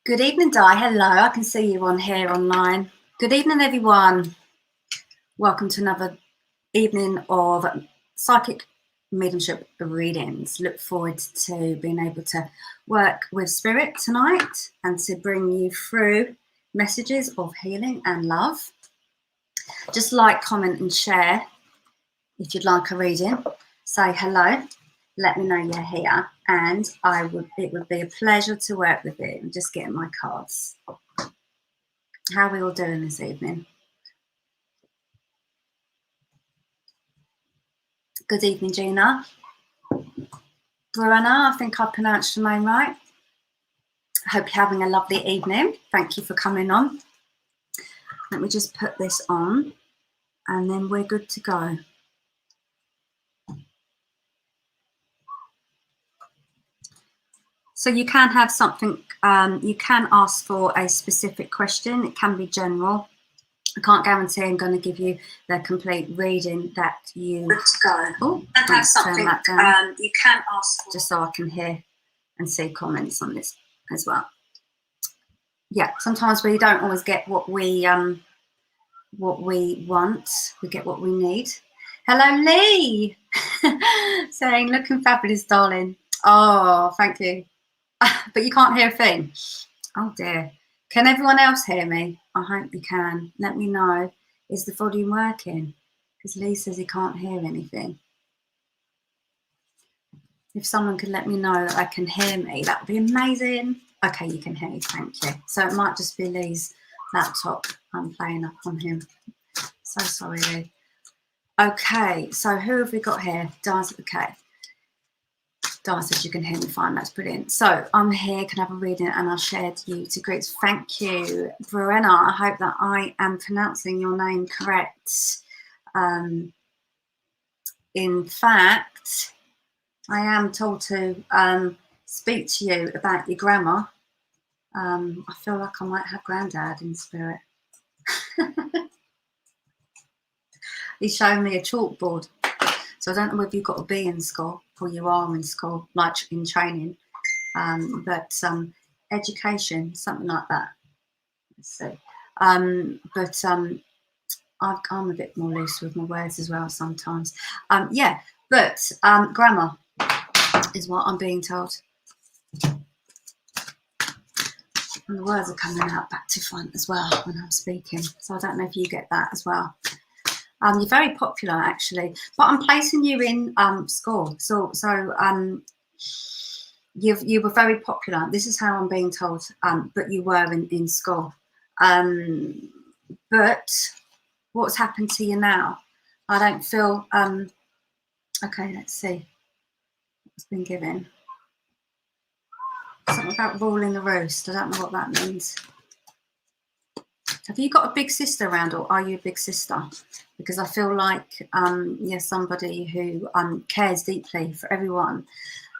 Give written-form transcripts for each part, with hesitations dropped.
Good evening, Di. Hello, I can see you on here online. Good evening, everyone. Welcome to another evening of psychic mediumship readings. Look forward to being able to work with spirit tonight and to bring you through messages of healing and love. Just like, comment and share if you'd like a reading. Say hello. Let me know you're here, and it would be a pleasure to work with you. I'm just getting my cards. How are we all doing this evening? Good evening, Gina. Bruanna, I think I pronounced your name right. I hope you're having a lovely evening. Thank you for coming on. Let me just put this on, and then we're good to go. So you can have something, you can ask for a specific question. It can be general. I can't guarantee I'm going to give you the complete reading that you good to go. Oh, have something that down, you can ask for, just so I can hear and see comments on this as well. Yeah, sometimes we don't always get what we want. We get what we need. Hello, Lee. Saying looking fabulous, darling. Oh, thank you. But you can't hear a thing. Oh dear. Can everyone else hear me? I hope you can. Let me know. Is the volume working? Because Lee says he can't hear anything. If someone could let me know that I can hear me, that would be amazing. Okay, you can hear me. Thank you. So it might just be Lee's laptop. I'm playing up on him. So sorry, Lee. Okay, so who have we got here? Di's okay. Di says you can hear me fine. That's brilliant. So I'm here, can have a reading, and I'll share you to groups. Thank you, Bruanna. I hope that I am pronouncing your name correct. In fact, I am told to speak to you about your grammar. I feel like I might have Grandad in spirit. He's showing me a chalkboard. So I don't know whether you've got to be in school or you are in school, like in training, but education, something like that. Let's see. I'm a bit more loose with my words as well sometimes. Yeah, but grammar is what I'm being told. And the words are coming out back to front as well when I'm speaking. So I don't know if you get that as well. You're very popular, actually, but I'm placing you in school. So you were very popular. This is how I'm being told, but you were in school. But what's happened to you now? I don't feel. Okay, let's see what's been given. Something about ruling the roost. I don't know what that means. Have you got a big sister around, or are you a big sister? Because I feel like you're somebody who cares deeply for everyone,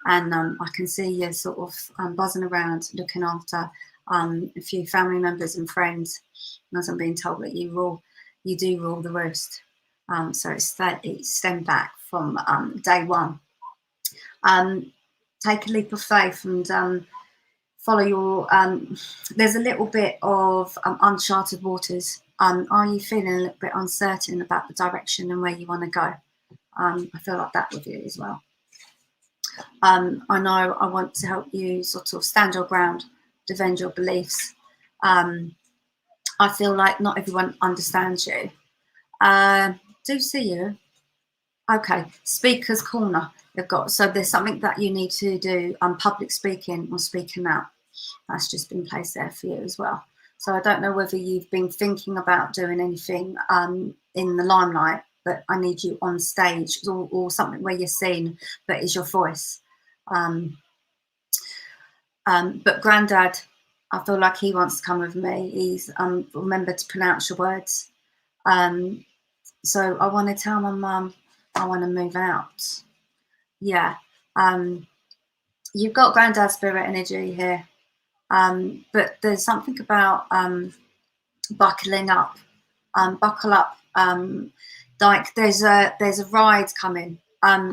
and I can see you sort of buzzing around, looking after a few family members and friends. And as I'm being told that you do rule the roost. So it stemmed back from day one. Take a leap of faith and follow your. There's a little bit of uncharted waters. Are you feeling a little bit uncertain about the direction and where you want to go? I feel like that with you as well. I know I want to help you sort of stand your ground, defend your beliefs. I feel like not everyone understands you. Do see you. Okay, speaker's corner. They've got, so there's something that you need to do, public speaking or speaking out. That's just been placed there for you as well. So I don't know whether you've been thinking about doing anything in the limelight, but I need you on stage or something where you're seen, but is your voice. But Grandad, I feel like he wants to come with me. He's remembered to pronounce your words. So I want to tell my mum I want to move out. Yeah. You've got Granddad spirit energy here. But there's something about buckling up, buckle up. Like there's a ride coming.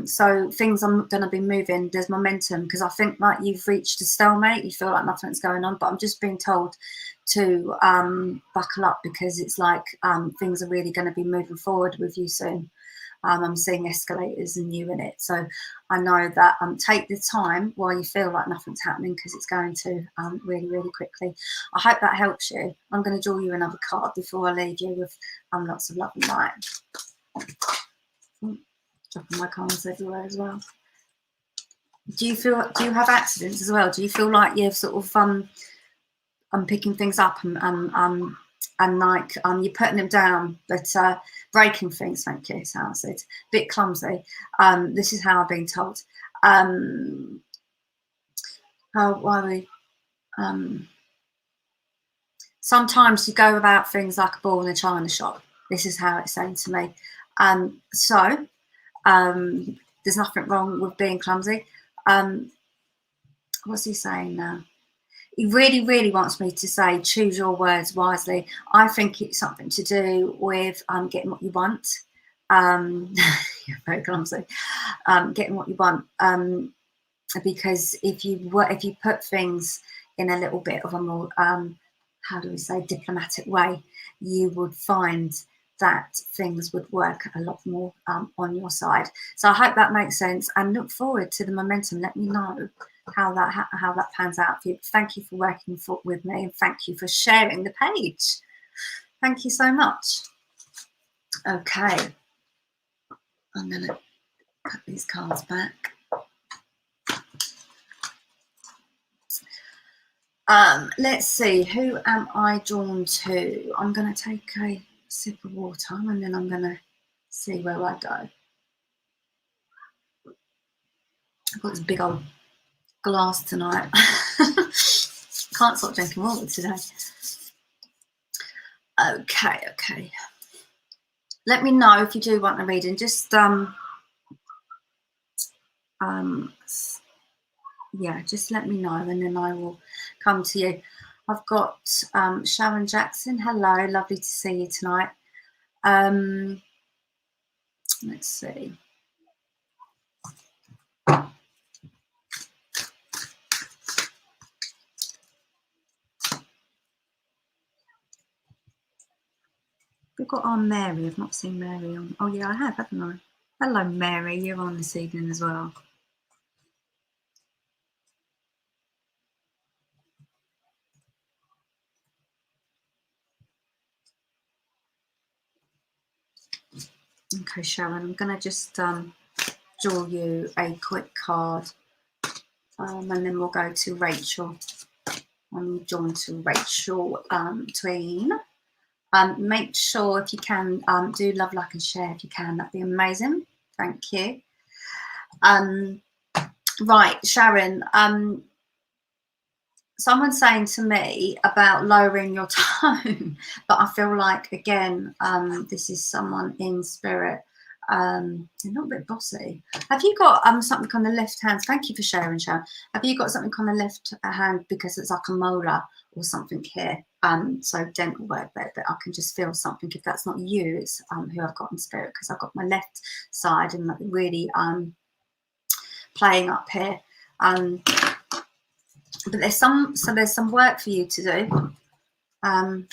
So things are going to be moving. There's momentum, because I think like you've reached a stalemate. You feel like nothing's going on, but I'm just being told to buckle up, because it's like things are really going to be moving forward with you soon. I'm seeing escalators and you in it. So I know that take the time while you feel like nothing's happening, because it's going to really, really quickly. I hope that helps you. I'm going to draw you another card before I leave you with lots of love and light. Dropping my cards everywhere as well. Do you have accidents as well? Do you feel like you've sort of I'm picking things up and like you're putting them down, but breaking things? Thank you. So I said, a bit clumsy. This is how I've been told. Sometimes you go about things like a ball in a china shop. This is how it's saying to me. There's nothing wrong with being clumsy. What's he saying now? He really, really wants me to say, choose your words wisely. I think it's something to do with getting what you want. You're very clumsy. Getting what you want. Because if you put things in a little bit of a more, how do we say, diplomatic way, you would find that things would work a lot more on your side. So I hope that makes sense, and look forward to the momentum. Let me know how that pans out for you. Thank you for working with me, and thank you for sharing the page. Thank you so much. Okay, I'm going to put these cards back. Let's see, who am I drawn to? I'm going to take a sip of water, and then I'm going to see where I go. I've got this big old glass tonight. Can't stop drinking water today. Okay. Let me know if you do want a reading. Just yeah, just let me know, and then I will come to you. I've got Sharon Jackson. Hello, lovely to see you tonight. Let's see. We've got our Mary. I've not seen Mary on. Oh yeah, I have, haven't I? Hello, Mary. You're on this evening as well. Okay, Sharon, I'm going to just draw you a quick card, and then we'll go to Rachel. I'm drawn to Rachel Tween. Make sure, if you can, do love, like, and share if you can. That'd be amazing. Thank you. Right, Sharon. Someone's saying to me about lowering your tone, but I feel like, again, this is someone in spirit. A little bit bossy. Have you got something on the left hand? Thank you for sharing, Sharon. Have you got something on the left hand, because it's like a molar or something here? So dental work there, but I can just feel something. If that's not you, it's who I've got in spirit, because I've got my left side and really playing up here. But there's some work for you to do. I'm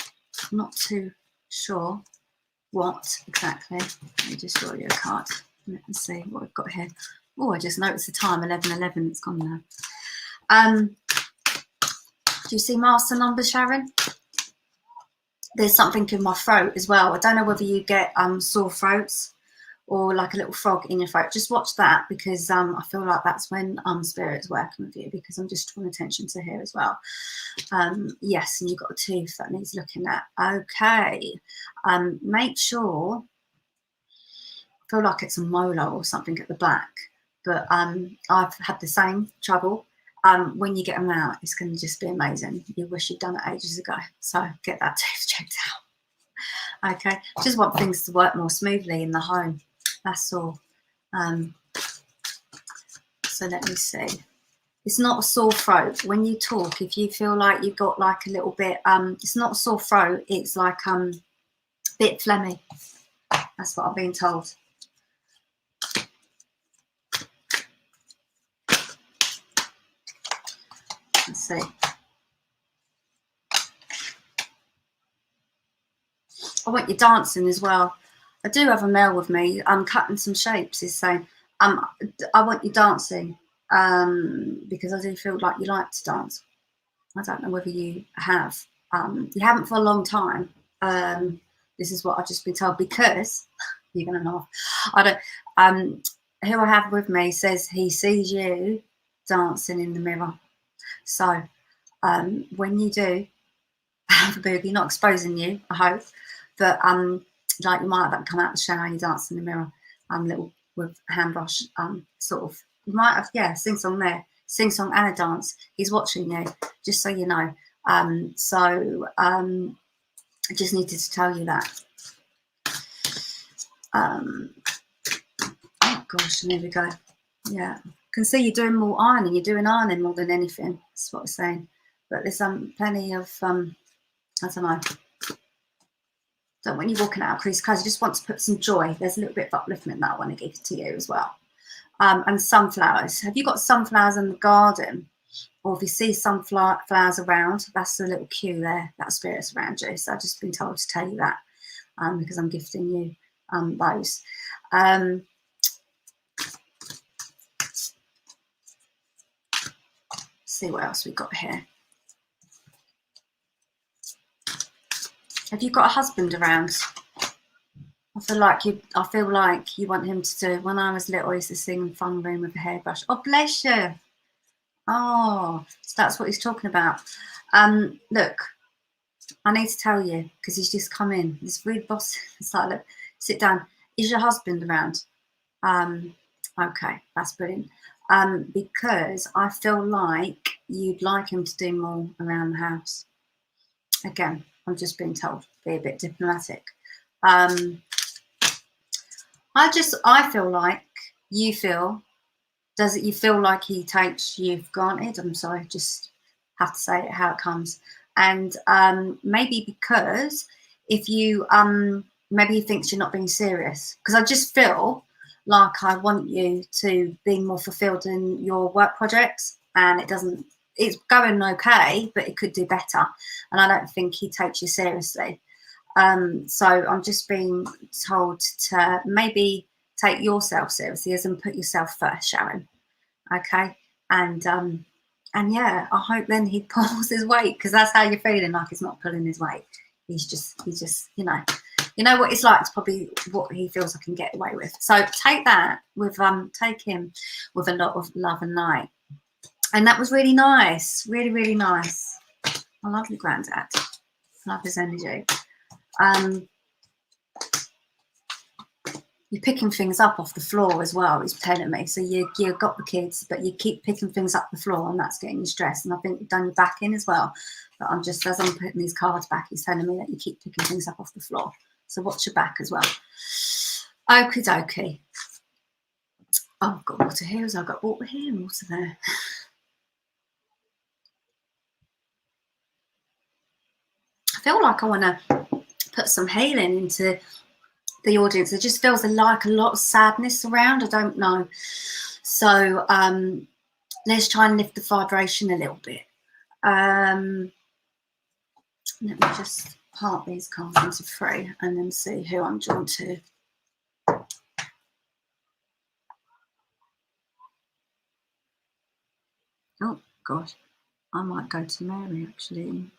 not too sure what exactly. Let me just draw you a card. Let me see what we've got here. Oh, I just noticed the time, 11:11. It's gone now. Do you see master numbers, Sharon? There's something in my throat as well. I don't know whether you get sore throats or like a little frog in your throat. Just watch that, because I feel like that's when spirit's working with you, because I'm just drawing attention to here as well. Yes, and you've got a tooth that needs looking at. Okay. Make sure, I feel like it's a molar or something at the back, but I've had the same trouble. When you get them out, it's going to just be amazing. You wish you'd done it ages ago. So get that tooth checked out. Okay, just want things to work more smoothly in the home. That's all. So let me see. It's not a sore throat. When you talk, if you feel like you've got like a little bit, it's not a sore throat. It's like a bit phlegmy. That's what I've been told. Let's see. I want you dancing as well. I do have a male with me. I'm cutting some shapes. He's saying, I want you dancing because I do feel like you like to dance. I don't know whether you have. You haven't for a long time. This is what I've just been told, because you're going to laugh. I don't. Who I have with me says he sees you dancing in the mirror. So when you do have a boogie, not exposing you, I hope, but like you might have come out the shower and you dance in the mirror, little with a hand brush, sort of. You might have, yeah, sing song there, sing song and a dance. He's watching you, just so you know. I just needed to tell you that. Oh gosh, there we go. Yeah, can see you're doing more ironing. You're doing ironing more than anything. That's what I'm saying. But there's plenty of I don't know. Don't want you walking out of crease clothes. I just want to put some joy. There's a little bit of upliftment that I want to give to you as well. And sunflowers. Have you got sunflowers in the garden? Or if you see sunflowers around, that's a little cue there. That spirit's around you. So I've just been told to tell you that because I'm gifting you those. See what else we've got here. Have you got a husband around? I feel like you want him to do. When I was little, I used to sing in fun room with a hairbrush. Oh, bless you. Oh, so that's what he's talking about. Look, I need to tell you because he's just come in. This rude boss. It's like, look, sit down. Is your husband around? Okay, that's brilliant. Because I feel like you'd like him to do more around the house. Again, I'm just being told, be a bit diplomatic. I feel like you feel, does it, you feel like he takes you for granted? I'm sorry, just have to say it how it comes. And maybe because if you, maybe he thinks you're not being serious. Because I just feel like I want you to be more fulfilled in your work projects, and it doesn't, it's going okay, but it could do better. And I don't think he takes you seriously. So I'm just being told to maybe take yourself seriously and put yourself first, Sharon. Okay. And yeah, I hope then he pulls his weight, because that's how you're feeling, like he's not pulling his weight. He's just, you know what it's like. It's probably what he feels I can get away with. So take that with, take him with a lot of love and light. And that was really nice. Really, really nice. I love your granddad. Love his energy. You're picking things up off the floor as well, he's telling me. So you got the kids, but you keep picking things up the floor, and that's getting you stressed. And I think you've done your back in as well. But I'm just, as I'm putting these cards back, he's telling me that you keep picking things up off the floor. So watch your back as well. Okie dokie. Oh, I've got water here. I've got water here and water there. I feel like I want to put some healing into the audience. It just feels like a lot of sadness around. I don't know. So let's try and lift the vibration a little bit. Let me just part these cards into three and then see who I'm drawn to. Oh gosh, I might go to Mary actually.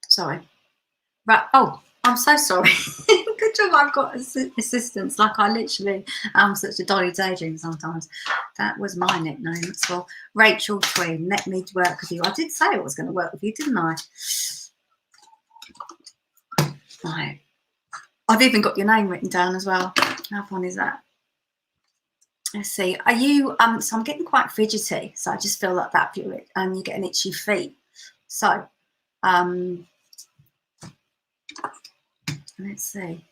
Sorry. Right. Oh, I'm so sorry. Good job I've got assistants. Like I literally am such a Dolly Daydream sometimes. That was my nickname. So Rachel Tween, let me work with you. I did say I was going to work with you, didn't I? Right. I've even got your name written down as well. How fun is that? Let's see. Are you, so I'm getting quite fidgety. So I just feel like that, and you're getting itchy feet. So, let's see.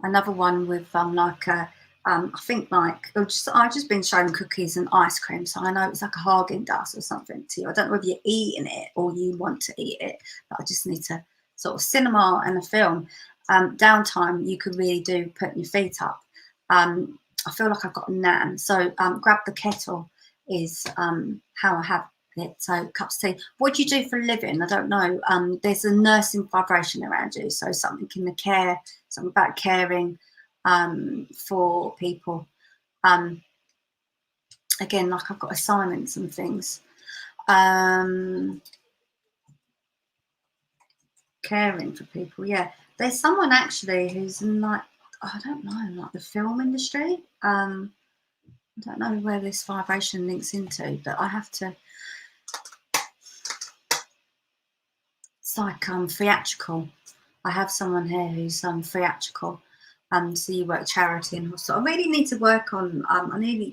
Another one with like a, I think like, I've just been shown cookies and ice cream. So I know it's like a Haagen-Dazs or something to you. I don't know whether you're eating it or you want to eat it, but I just need to sort of cinema and a film. Downtime, you could really do putting your feet up. I feel like I've got a nan, so grab the kettle is how I have it. So cups of tea. What do you do for a living? I don't know. There's a nursing vibration around you, so something in the care, something about caring for people. Again, like I've got assignments and things. Caring for people, yeah. There's someone actually who's in, like, I don't know, like the film industry. I don't know where this vibration links into, but I have to. It's like theatrical. I have someone here who's theatrical. So you work charity and hospital. I really need to work on. I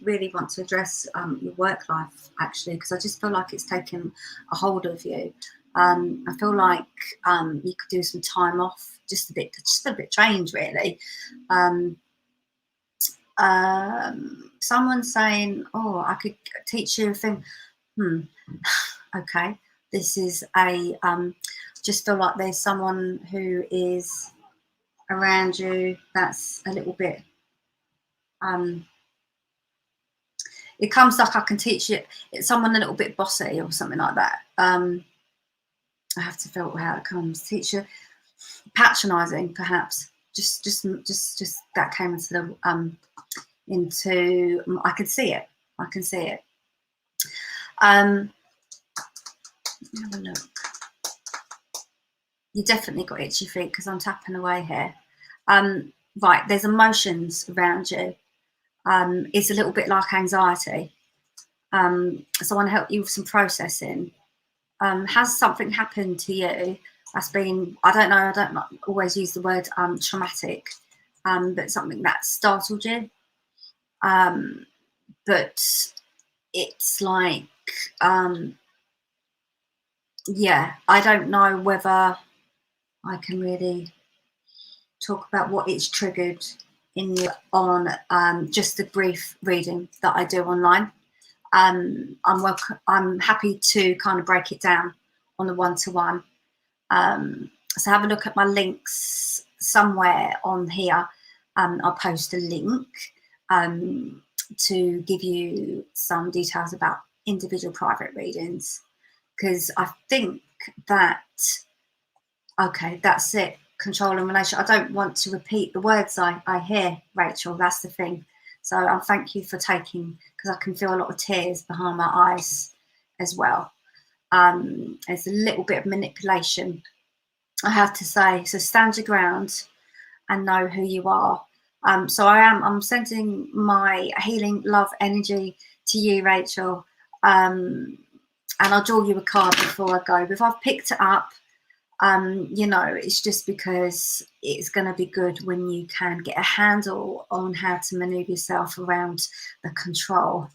really want to address your work life, actually, because I just feel like it's taken a hold of you. I feel like you could do some time off, just a bit drained, really. Someone saying, "Oh, I could teach you a thing." Okay, this is a. Just feel like there's someone who is around you that's a little bit. It comes like I can teach you. It's someone a little bit bossy or something like that. I have to filter how it comes. Teacher, patronising, perhaps. Just that came into the into. I can see it. I can see it. Let me have a look. You definitely got itchy feet because I'm tapping away here. Right, there's emotions around you. It's a little bit like anxiety. So I want to help you with some processing. Has something happened to you that's been, I don't know, always use the word traumatic, but something that startled you? But it's like, yeah, I don't know whether I can really talk about what it's triggered in you on just the brief reading that I do online. I'm happy to kind of break it down on the one-to-one. So have a look at my links somewhere on here. I'll post a link to give you some details about individual private readings, because I think that, okay, that's it. Control and relation. I don't want to repeat the words I hear, Rachel. That's the thing. So I thank you for taking, because I can feel a lot of tears behind my eyes as well. There's a little bit of manipulation, I have to say. So stand your ground and know who you are. So I'm sending my healing love energy to you, Rachel. And I'll draw you a card before I go. If I've picked it up, you know, it's just because it's going to be good when you can get a handle on how to maneuver yourself around the control.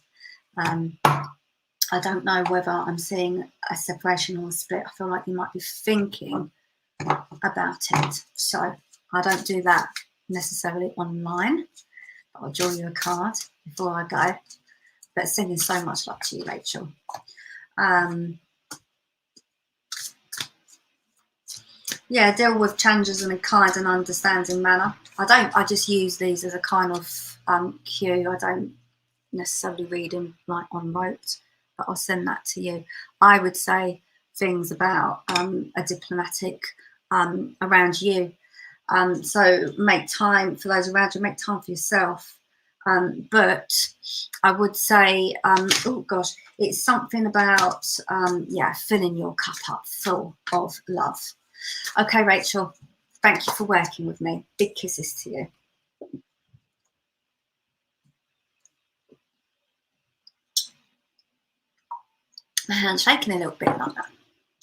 I don't know whether I'm seeing a separation or a split. I feel like you might be thinking about it. So I don't do that necessarily online, but I'll draw you a card before I go. But sending so much love to you, Rachel. Yeah, deal with challenges in a kind and understanding manner. I just use these as a kind of cue. I don't necessarily read them like on rote, but I'll send that to you. I would say things about a diplomatic around you. So make time for those around you, make time for yourself. But I would say, oh gosh, it's something about, yeah, filling your cup up full of love. Okay, Rachel, thank you for working with me. Big kisses to you. My hand's shaking a little bit like that.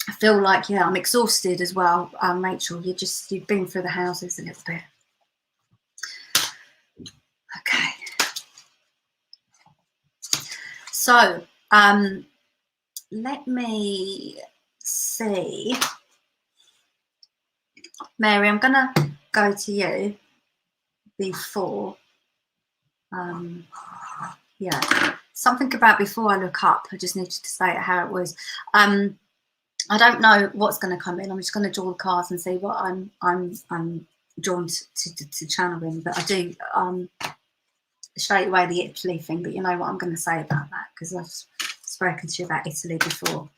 I feel like, yeah, I'm exhausted as well, Rachel. You've been through the houses a little bit. Okay. So, let me see. Mary, I'm going to go to you before. Yeah, something about before I look up. I just needed to say it how it was. I don't know what's going to come in. I'm just going to draw the cards and see what I'm drawn to channel him. But I do straight away the Italy thing. But you know what I'm going to say about that, because I've spoken to you about Italy before.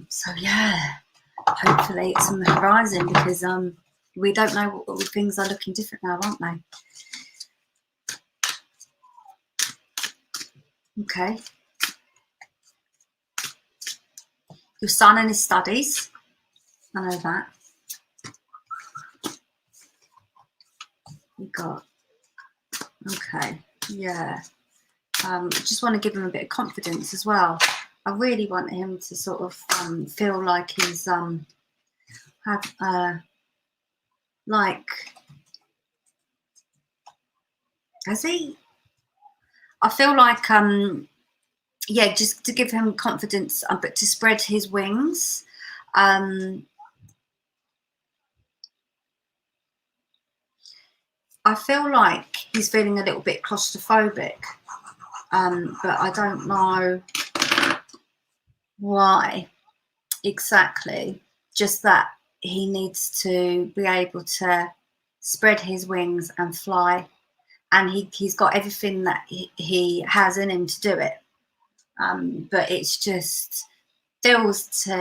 So yeah, hopefully it's on the horizon, because we don't know what things are looking different now, aren't they? Okay. Your son and his studies. I know that. We got. Okay. Yeah. Just want to give him a bit of confidence as well. I really want him to sort of feel like he's like, has he? I feel like yeah, just to give him confidence, but to spread his wings. I feel like he's feeling a little bit claustrophobic, but I don't know why exactly. Just that he needs to be able to spread his wings and fly, and he's got everything that he has in him to do it. But it's just feels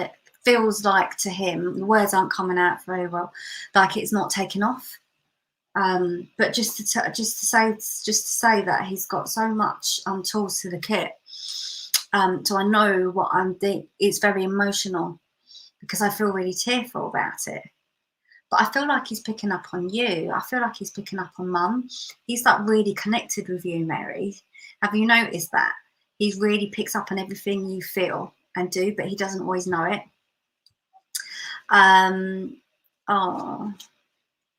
like to him, the words aren't coming out very well, like it's not taking off. But just to say that he's got so much tools to the kit. So I know what I'm doing. It's very emotional, because I feel really tearful about it. But I feel like he's picking up on you. I feel like he's picking up on Mum. He's like really connected with you, Mary. Have you noticed that? He really picks up on everything you feel and do, but he doesn't always know it.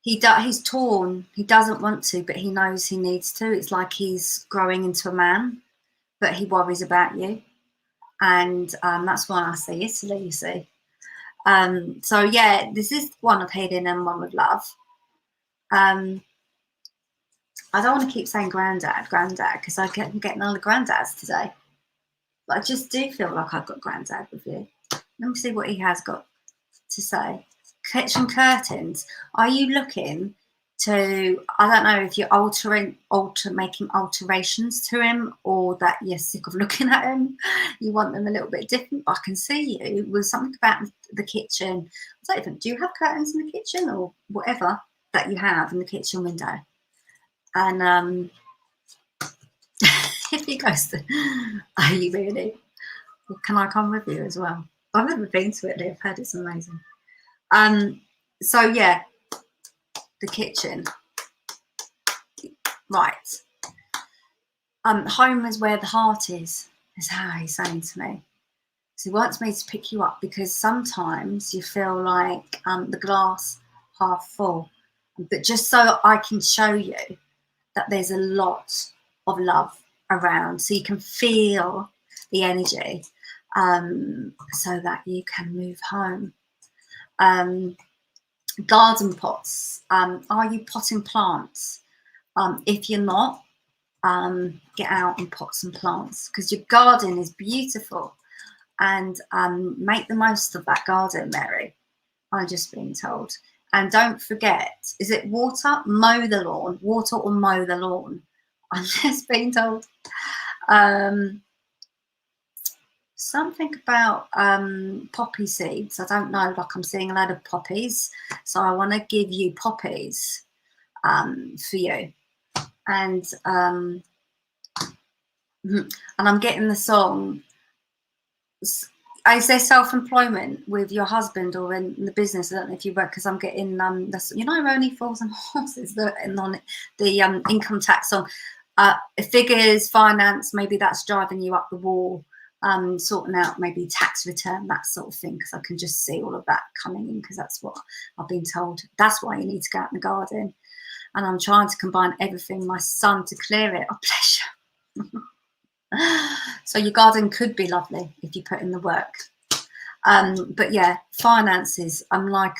He's torn. He doesn't want to, but he knows he needs to. It's like he's growing into a man, but he worries about you. And that's why I say Italy, you see. So yeah, this is one of healing and one with love. I don't want to keep saying granddad, because I keep getting all the granddads today. But I just do feel like I've got granddad with you. Let me see what he has got to say. Kitchen curtains. Are you looking to, I don't know if you're making alterations to him, or that you're sick of looking at him, you want them a little bit different. I can see you with something about the kitchen. I don't even, do you have curtains in the kitchen, or whatever that you have in the kitchen window? And if he goes to, are you really? Well, can I come with you as well? I've never been to Italy. I've heard it's amazing. So yeah, the kitchen. Right. Home is where the heart is how he's saying to me. So he wants me to pick you up, because sometimes you feel like the glass half full. But just so I can show you that there's a lot of love around, so you can feel the energy, so that you can move home. Garden pots. Are you potting plants? If you're not, get out and pot some plants, because your garden is beautiful, and make the most of that garden, Mary. I'm just being told. And don't forget, is it water? Mow the lawn. Water or mow the lawn. I'm just being told. Something about poppy seeds. I don't know, like I'm seeing a lot of poppies. So I want to give you poppies for you. And I'm getting the song. Is there self-employment with your husband or in the business? I don't know if you work, because I'm getting only fools and horses, and on the income tax song. Figures, finance, maybe that's driving you up the wall. Sorting out maybe tax return, that sort of thing, because I can just see all of that coming in, because that's what I've been told. That's why you need to go out in the garden. And I'm trying to combine everything, my son, to clear it. Oh, bless you. So your garden could be lovely if you put in the work. But yeah, finances, I'm like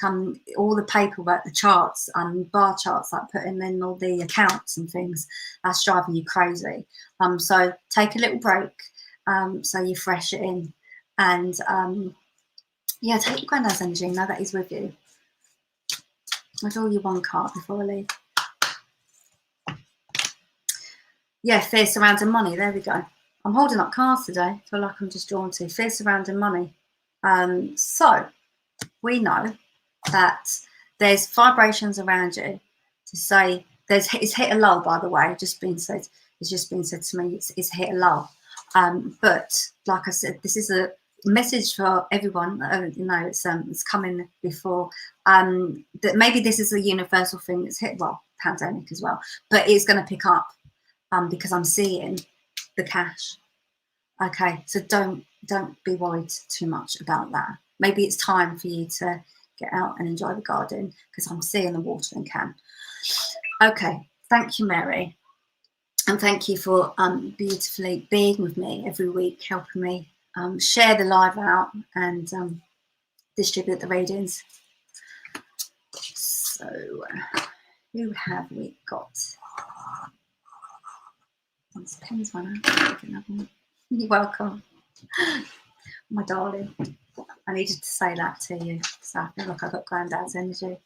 all the paperwork, the charts, bar charts, like putting in all the accounts and things, that's driving you crazy. So take a little break, so you fresh it in, and yeah, take your granddad's energy now that he's with you. I'll draw you one card before I leave. Yeah, fear surrounding money. There we go. I'm holding up cards today. I feel like I'm just drawn to fear surrounding money. So we know that there's vibrations around you to say it's hit a lull. By the way, it's just been said to me. It's hit a lull. But like I said, this is a message for everyone. You know, it's coming before. That maybe this is a universal thing that's hit. Well, pandemic as well, but it's going to pick up. Because I'm seeing the cash. Okay, so don't be worried too much about that. Maybe it's time for you to get out and enjoy the garden, because I'm seeing the watering can. Okay, thank you, Mary, and thank you for beautifully being with me every week, helping me share the live out and distribute the readings. So who have we got? This pen's one out. You're welcome, my darling. I needed to say that to you, so I feel like I got granddad's energy.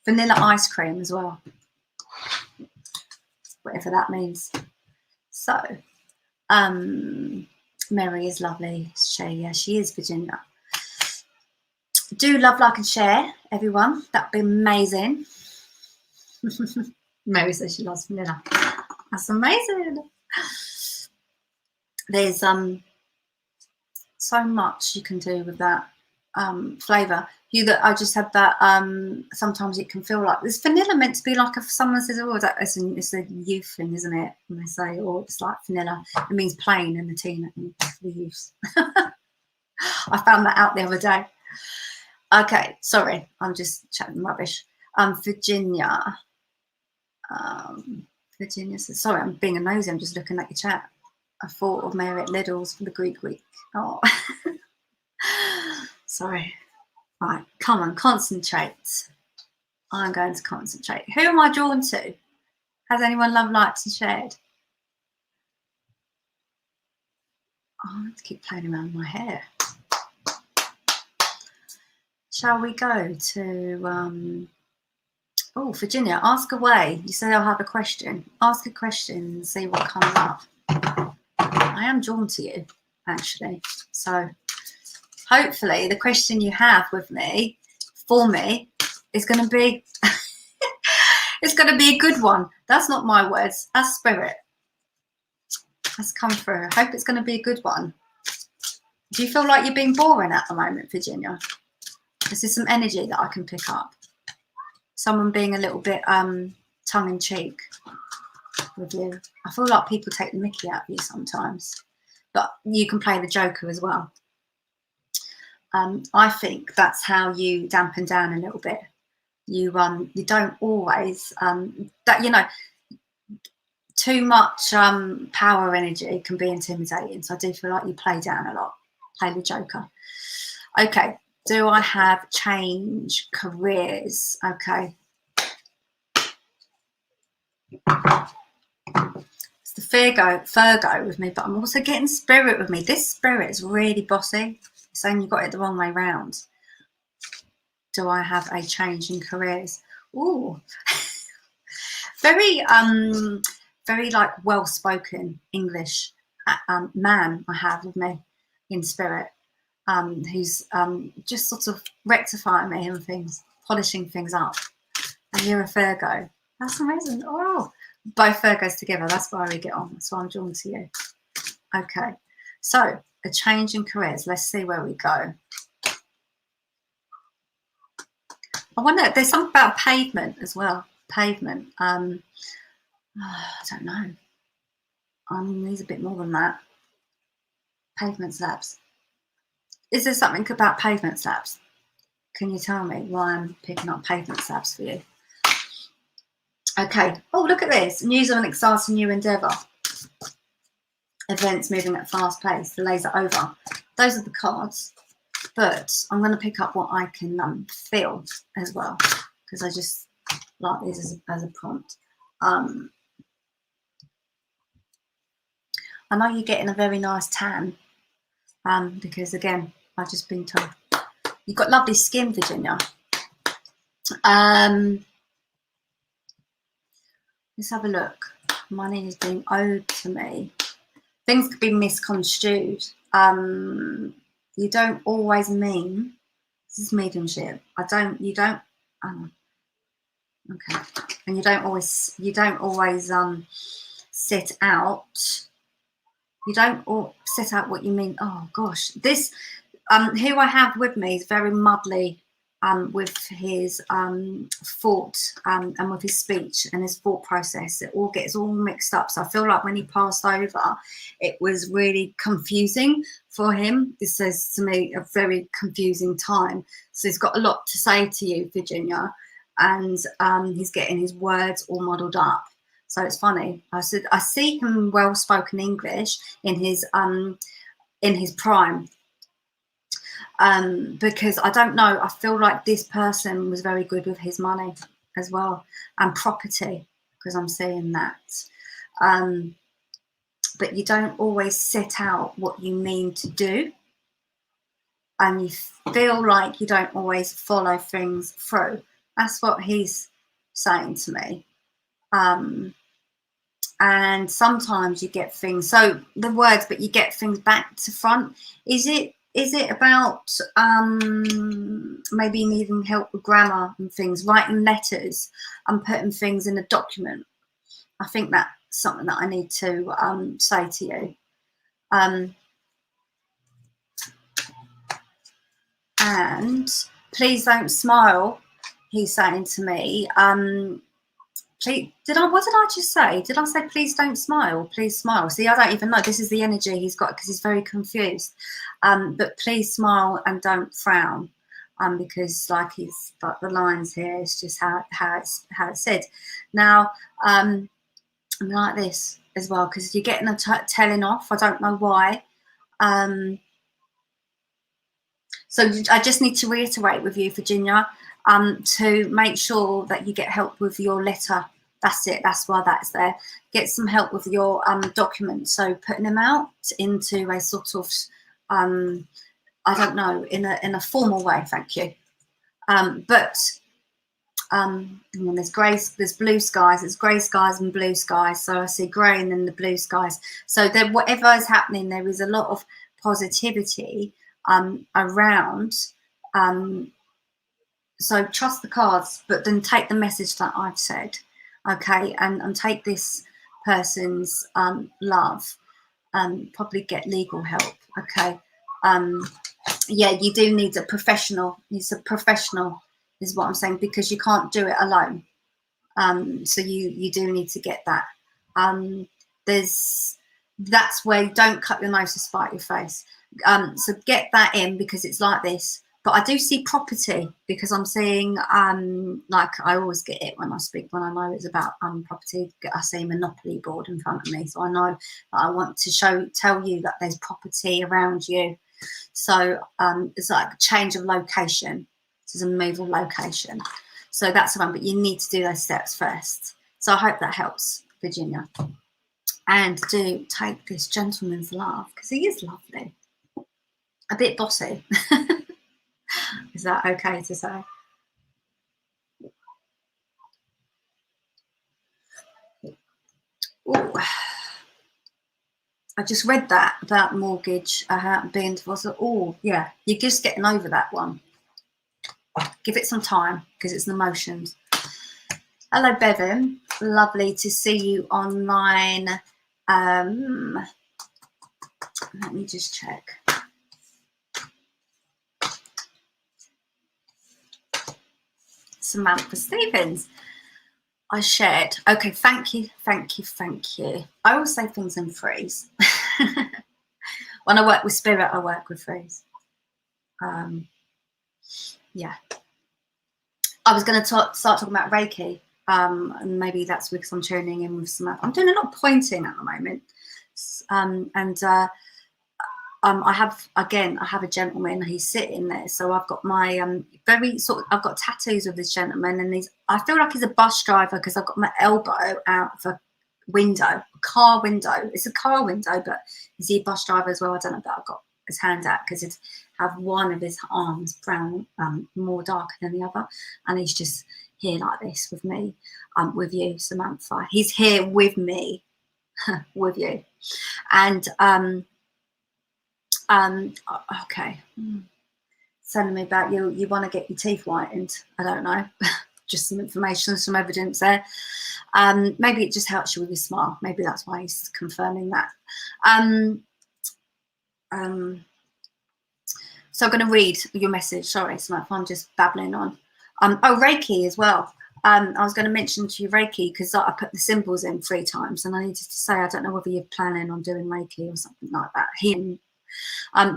Vanilla ice cream as well, whatever that means. So, Mary is lovely. She is Virginia. Do love, like, and share, everyone. That'd be amazing. Mary says she loves vanilla. That's amazing. There's so much you can do with that flavour. I just had that. Sometimes it can feel like this vanilla meant to be like if someone says, "Oh, it's a youth thing, isn't it?" And they say, "Oh, it's like vanilla." It means plain in the teen for the youths. I found that out the other day. Okay, sorry, I'm just chatting rubbish. Virginia. Virginia says, sorry, I'm being a nosy. I'm just looking at your chat. I thought of Mary at Lidl's for the Greek week. Oh, sorry. Right, come on, concentrate. I'm going to concentrate. Who am I drawn to? Has anyone loved, liked, and shared? Oh, I have to keep playing around with my hair. Shall we go to... Oh, Virginia, ask away. You say I'll have a question. Ask a question and see what comes up. I am drawn to you, actually. So hopefully the question you have with me, for me, is going to be... it's going to be a good one. That's not my words. That's spirit. That's come through. I hope it's going to be a good one. Do you feel like you're being boring at the moment, Virginia? This is some energy that I can pick up. Someone being a little bit tongue-in-cheek with you. I feel like people take the mickey out of you sometimes, but you can play the joker as well. I think that's how you dampen down a little bit. You don't always that, you know, too much power energy can be intimidating. So I do feel like you play down a lot, play the joker. Okay. Do I have change careers? Okay. It's the Virgo with me, but I'm also getting spirit with me. This spirit is really bossy. It's saying you got it the wrong way round. Do I have a change in careers? Ooh. Very like well-spoken English man I have with me in spirit. Who's just sort of rectifying me and things, polishing things up. And you're a Virgo. That's amazing. Oh, both Virgos together. That's why we get on. That's why I'm drawn to you. Okay. So, a change in careers. Let's see where we go. I wonder, there's something about pavement as well. Pavement. I don't know. There's a bit more than that. Pavement slabs. Is there something about pavement slabs? Can you tell me why I'm picking up pavement slabs for you? Okay. Oh, look at this. News of an exciting new endeavour. Events moving at a fast pace. Delays are over. Those are the cards. But I'm going to pick up what I can feel as well, because I just like this as a prompt. I know you're getting a very nice tan, because again, I've just been told you've got lovely skin, Virginia. Let's have a look. Money is being owed to me. Things could be misconstrued. You don't always mean, this is mediumship. You don't, okay. And you don't always set out. You don't set out what you mean. Oh gosh, this, who I have with me is very muddly with his thought and with his speech and his thought process. It all gets all mixed up. So I feel like when he passed over, it was really confusing for him. This says to me a very confusing time. So he's got a lot to say to you, Virginia, and he's getting his words all muddled up. So it's funny. I said I see him well-spoken English in his prime. Because I don't know, I feel like this person was very good with his money as well, and property, because I'm seeing that. But you don't always set out what you mean to do, and you feel like you don't always follow things through. That's what he's saying to me. And sometimes you get things, so the words, but you get things back to front. Is it about maybe needing help with grammar and things, writing letters and putting things in a document? I think that's something that I need to say to you. And please don't smile, he's saying to me. Please, what did I just say? Did I say please don't smile? Please smile. See, I don't even know. This is the energy he's got because he's very confused. But please smile and don't frown. Because like he's got the lines here, it's just how it's said. Now, I'm like this as well because you're getting a telling off. I don't know why. So I just need to reiterate with you, Virginia, to make sure that you get help with your letter. That's it. That's why that's there. Get some help with your documents. So putting them out into a sort of, I don't know, in a formal way. Thank you. But there's grey, there's blue skies. There's grey skies and blue skies. So I see grey and then the blue skies. So there, whatever is happening, there is a lot of positivity around. So trust the cards, but then take the message that I've said. Okay, and take this person's love, probably get legal help. Okay, yeah, you do need a professional. It's a professional, is what I'm saying, because you can't do it alone. So you do need to get that. That's where you don't cut your nose to spite your face. So get that in because it's like this. But I do see property because I'm seeing, like I always get it when I speak, when I know it's about property. I see a Monopoly board in front of me, so I know that I want to tell you that there's property around you. So it's like a change of location. This is a move of location. So that's the one, but you need to do those steps first. So I hope that helps, Virginia. And do take this gentleman's love because he is lovely, a bit bossy. Is that okay to say? Ooh. I just read that about mortgage being divorced. Oh, yeah, you're just getting over that one. Give it some time because it's the emotions. Hello, Bevan. Lovely to see you online. Let me just check. Samantha Stevens. I shared. Okay, thank you. I always say things in threes. When I work with spirit, I work with threes. Yeah. I was going to start talking about Reiki, and maybe that's because I'm tuning in with Samantha. I'm doing a lot of pointing at the moment, I have a gentleman. He's sitting there, so I've got my I've got tattoos of this gentleman, and I feel like he's a bus driver because I've got my elbow out of a window, car window. It's a car window, but is he a bus driver as well? I don't know, but I've got his hand out because it have one of his arms brown, more darker than the other, and he's just here like this with me, with you, Samantha. He's here with me, with you, and okay. Telling me about you want to get your teeth whitened. I don't know. Just some information, some evidence there. Maybe it just helps you with your smile. Maybe that's why he's confirming that. So I'm going to read your message. Sorry, Samantha, I'm just babbling on. Oh, Reiki as well. I was going to mention to you Reiki because I put the symbols in 3 times, and I needed to say, I don't know whether you're planning on doing Reiki or something like that.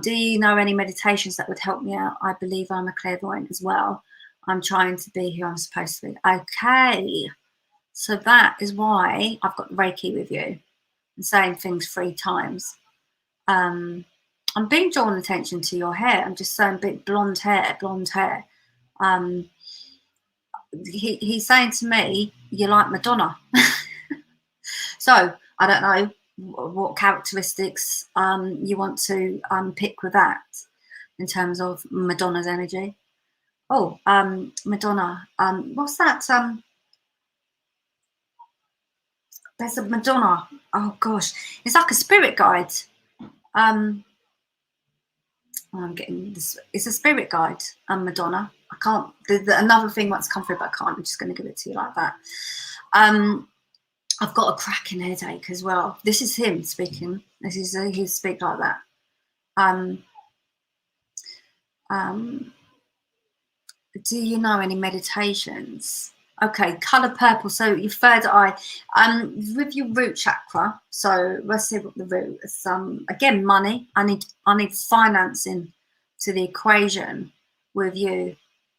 Do you know any meditations that would help me out? I believe I'm a clairvoyant as well. I'm trying to be who I'm supposed to be. Okay, so that is why I've got Reiki with you and saying things 3 times. I'm being drawn attention to your hair. I'm just saying big blonde hair. He's saying to me, you're like Madonna. So I don't know what characteristics you want to pick with that in terms of Madonna's energy. Oh, Madonna. What's that? There's a Madonna. Oh gosh, it's like a spirit guide. I'm getting this. It's a spirit guide. Madonna. I can't. Another thing wants to come through, but I can't. I'm just going to give it to you like that. I've got a cracking headache as well. This is him speaking. This is he speak like that. Do you know any meditations? Okay, color purple. So your third eye, with your root chakra. So let's see what the root is. Again, money. I need financing to the equation with you.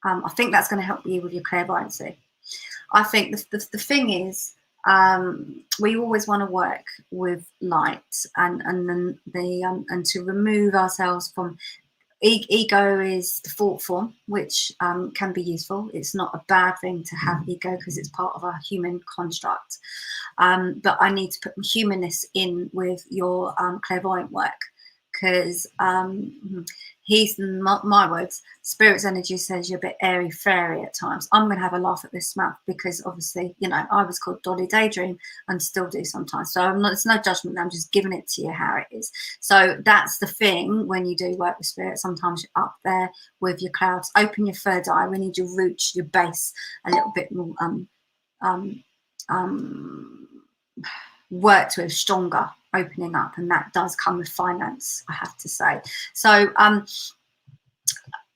I think that's going to help you with your clairvoyancy. I think the thing is, we always want to work with light and to remove ourselves from. Ego is the thought form, which can be useful. It's not a bad thing to have ego because it's part of our human construct. But I need to put humanness in with your clairvoyant work because he's, my words, spirit's energy says you're a bit airy fairy at times. I'm going to have a laugh at this mouth because obviously, you know, I was called Dolly Daydream and still do sometimes. So it's no judgment. I'm just giving it to you how it is. So that's the thing when you do work with spirit. Sometimes you're up there with your clouds. Open your third eye. We need your roots, your base a little bit more worked with, stronger, opening up, and that does come with finance, I have to say. So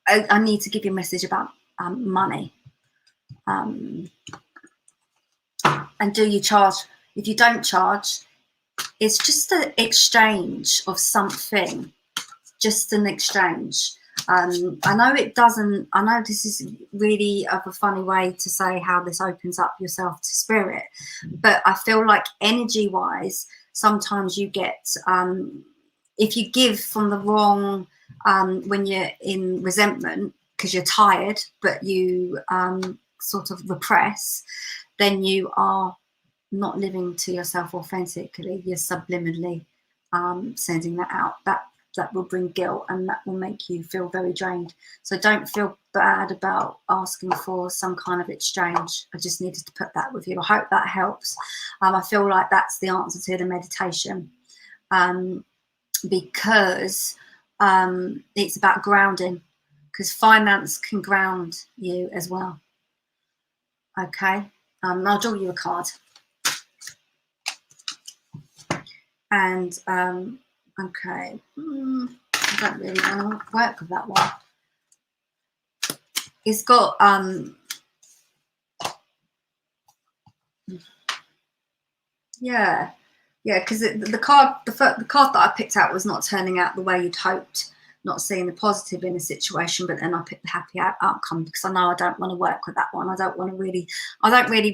I need to give you a message about money. And do you charge? If you don't charge, it's just an exchange of something, just an exchange. I know it doesn't, I know this is really of a funny way to say how this opens up yourself to spirit, but I feel like energy wise, sometimes you get, if you give from the wrong, when you're in resentment because you're tired, but you sort of repress, then you are not living to yourself authentically. You're subliminally sending that out. That will bring guilt and that will make you feel very drained. So don't feel bad about asking for some kind of exchange. I just needed to put that with you. I hope that helps. I feel like that's the answer to the meditation, because it's about grounding, because finance can ground you as well. Okay, I'll draw you a card. And okay, I don't really want to work with that one. It's got yeah, because the card that I picked out was not turning out the way you'd hoped, not seeing the positive in a situation, but then I picked the happy outcome because I know I don't want to work with that one. I don't really,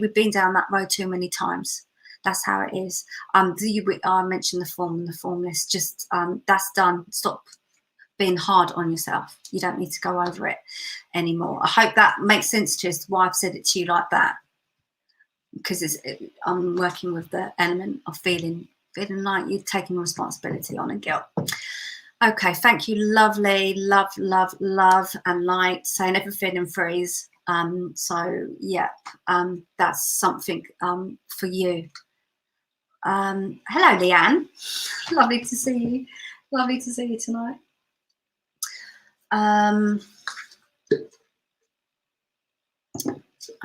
we've been down that road too many times. That's how it is. I mentioned the form and the formless. Just that's done. Stop being hard on yourself. You don't need to go over it anymore. I hope that makes sense to you as to why I've said it to you like that. Because I'm working with the element of feeling like you're taking responsibility on and guilt. Okay, thank you, lovely, love, love, love, and light, saying everything in freeze. So yeah, that's something for you. Hello, Leanne. Lovely to see you. Lovely to see you tonight. I'm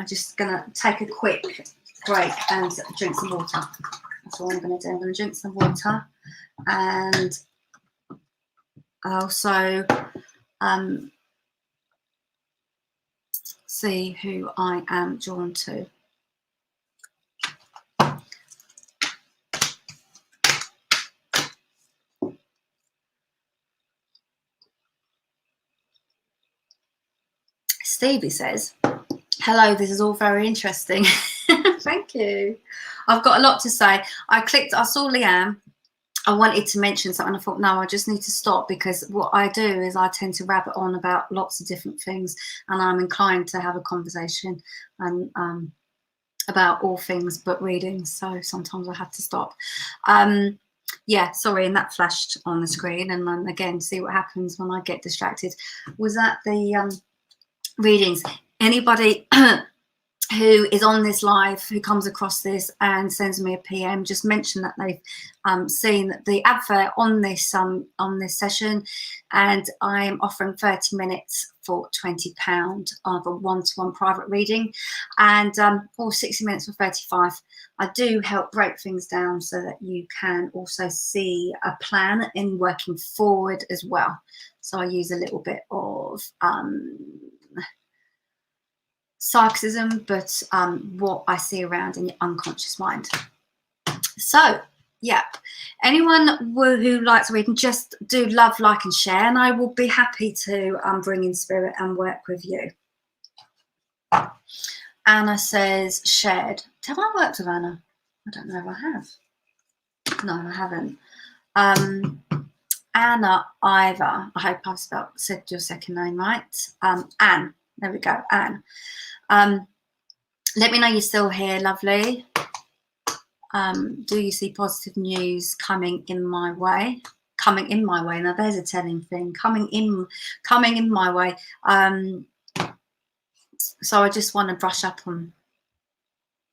just gonna take a quick break and drink some water. That's all I'm gonna do. I'm gonna drink some water, and also see who I am drawn to. Stevie says, hello, this is all very interesting. Thank you. I've got a lot to say. I saw Leanne. I wanted to mention something. I thought, no, I just need to stop, because what I do is I tend to rabbit on about lots of different things, and I'm inclined to have a conversation and about all things but reading. So sometimes I have to stop. Yeah, sorry, and that flashed on the screen, and then again, see what happens when I get distracted. Was that the readings? Anybody who is on this live, who comes across this and sends me a PM, just mention that they've seen the advert on this session, and I'm offering 30 minutes for £20 of a one-to-one private reading, and or 60 minutes for 35. I do help break things down so that you can also see a plan in working forward as well. So I use a little bit of sarcasm, but what I see around in your unconscious mind. So yeah, anyone who likes to read, and just do love, like, and share, and I will be happy to bring in spirit and work with you. Anna says shared. Have I worked with Anna? I don't know if I have. No, I haven't. Anna Ivor, I hope I've said your second name right. Anne, there we go, Anne. Let me know you're still here, lovely. Do you see positive news coming in my way? Coming in my way. Now there's a telling thing. Coming in my way. So I just want to brush up on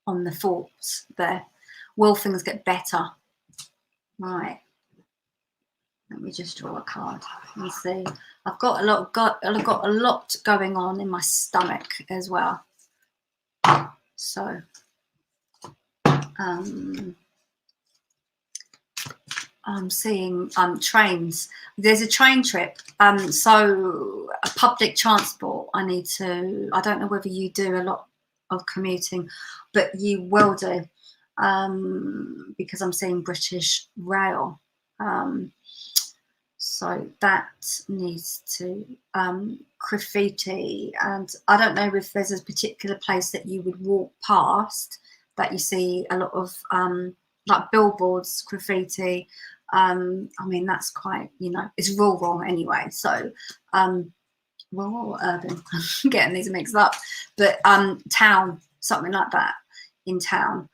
the thoughts there. Will things get better? Right. Let me just draw a card and see. I've got a lot going on in my stomach as well. So I'm seeing trains. There's a train trip. So a public transport. I don't know whether you do a lot of commuting, but you will do, because I'm seeing British Rail. So that needs to graffiti, and I don't know if there's a particular place that you would walk past that you see a lot of like billboards, graffiti. I mean, that's quite, it's rural anyway, so rural or urban, I'm getting these mixed up, but town, something like that in town.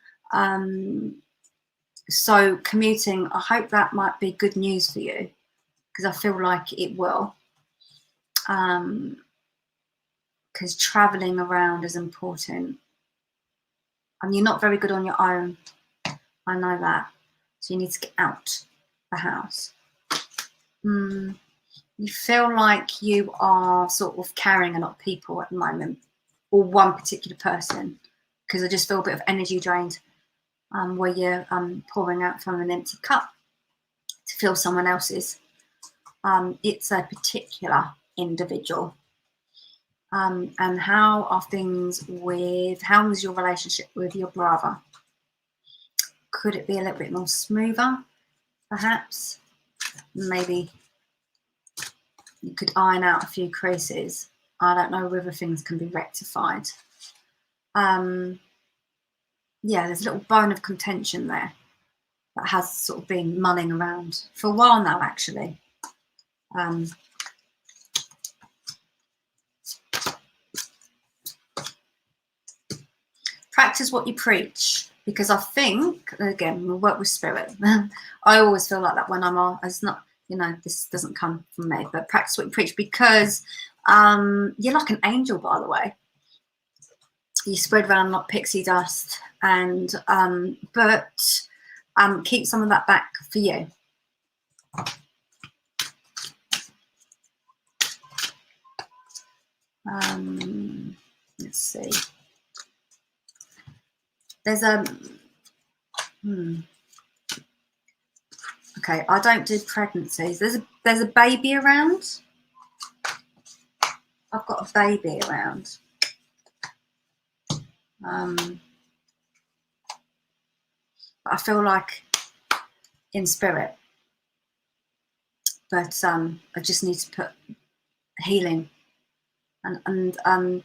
So commuting, I hope that might be good news for you, because I feel like it will, because traveling around is important, and you're not very good on your own. I know that. So you need to get out the house. You feel like you are sort of carrying a lot of people at the moment, or one particular person, because I just feel a bit of energy drained, where you're pouring out from an empty cup to fill someone else's. It's a particular individual. And how was your relationship with your brother? Could it be a little bit more smoother, perhaps? Maybe you could iron out a few creases. I don't know whether things can be rectified. Yeah, there's a little bone of contention there that has sort of been mulling around for a while now, actually. Practice what you preach, because I think, again, we'll work with spirit. I always feel like that when I'm on. It's not, you know, this doesn't come from me, but practice what you preach, because you're like an angel, by the way. You spread around like pixie dust, and but keep some of that back for you. Let's see. There's a okay, I don't do pregnancies. There's a baby around. I've got a baby around. I feel like in spirit, but I just need to put healing, and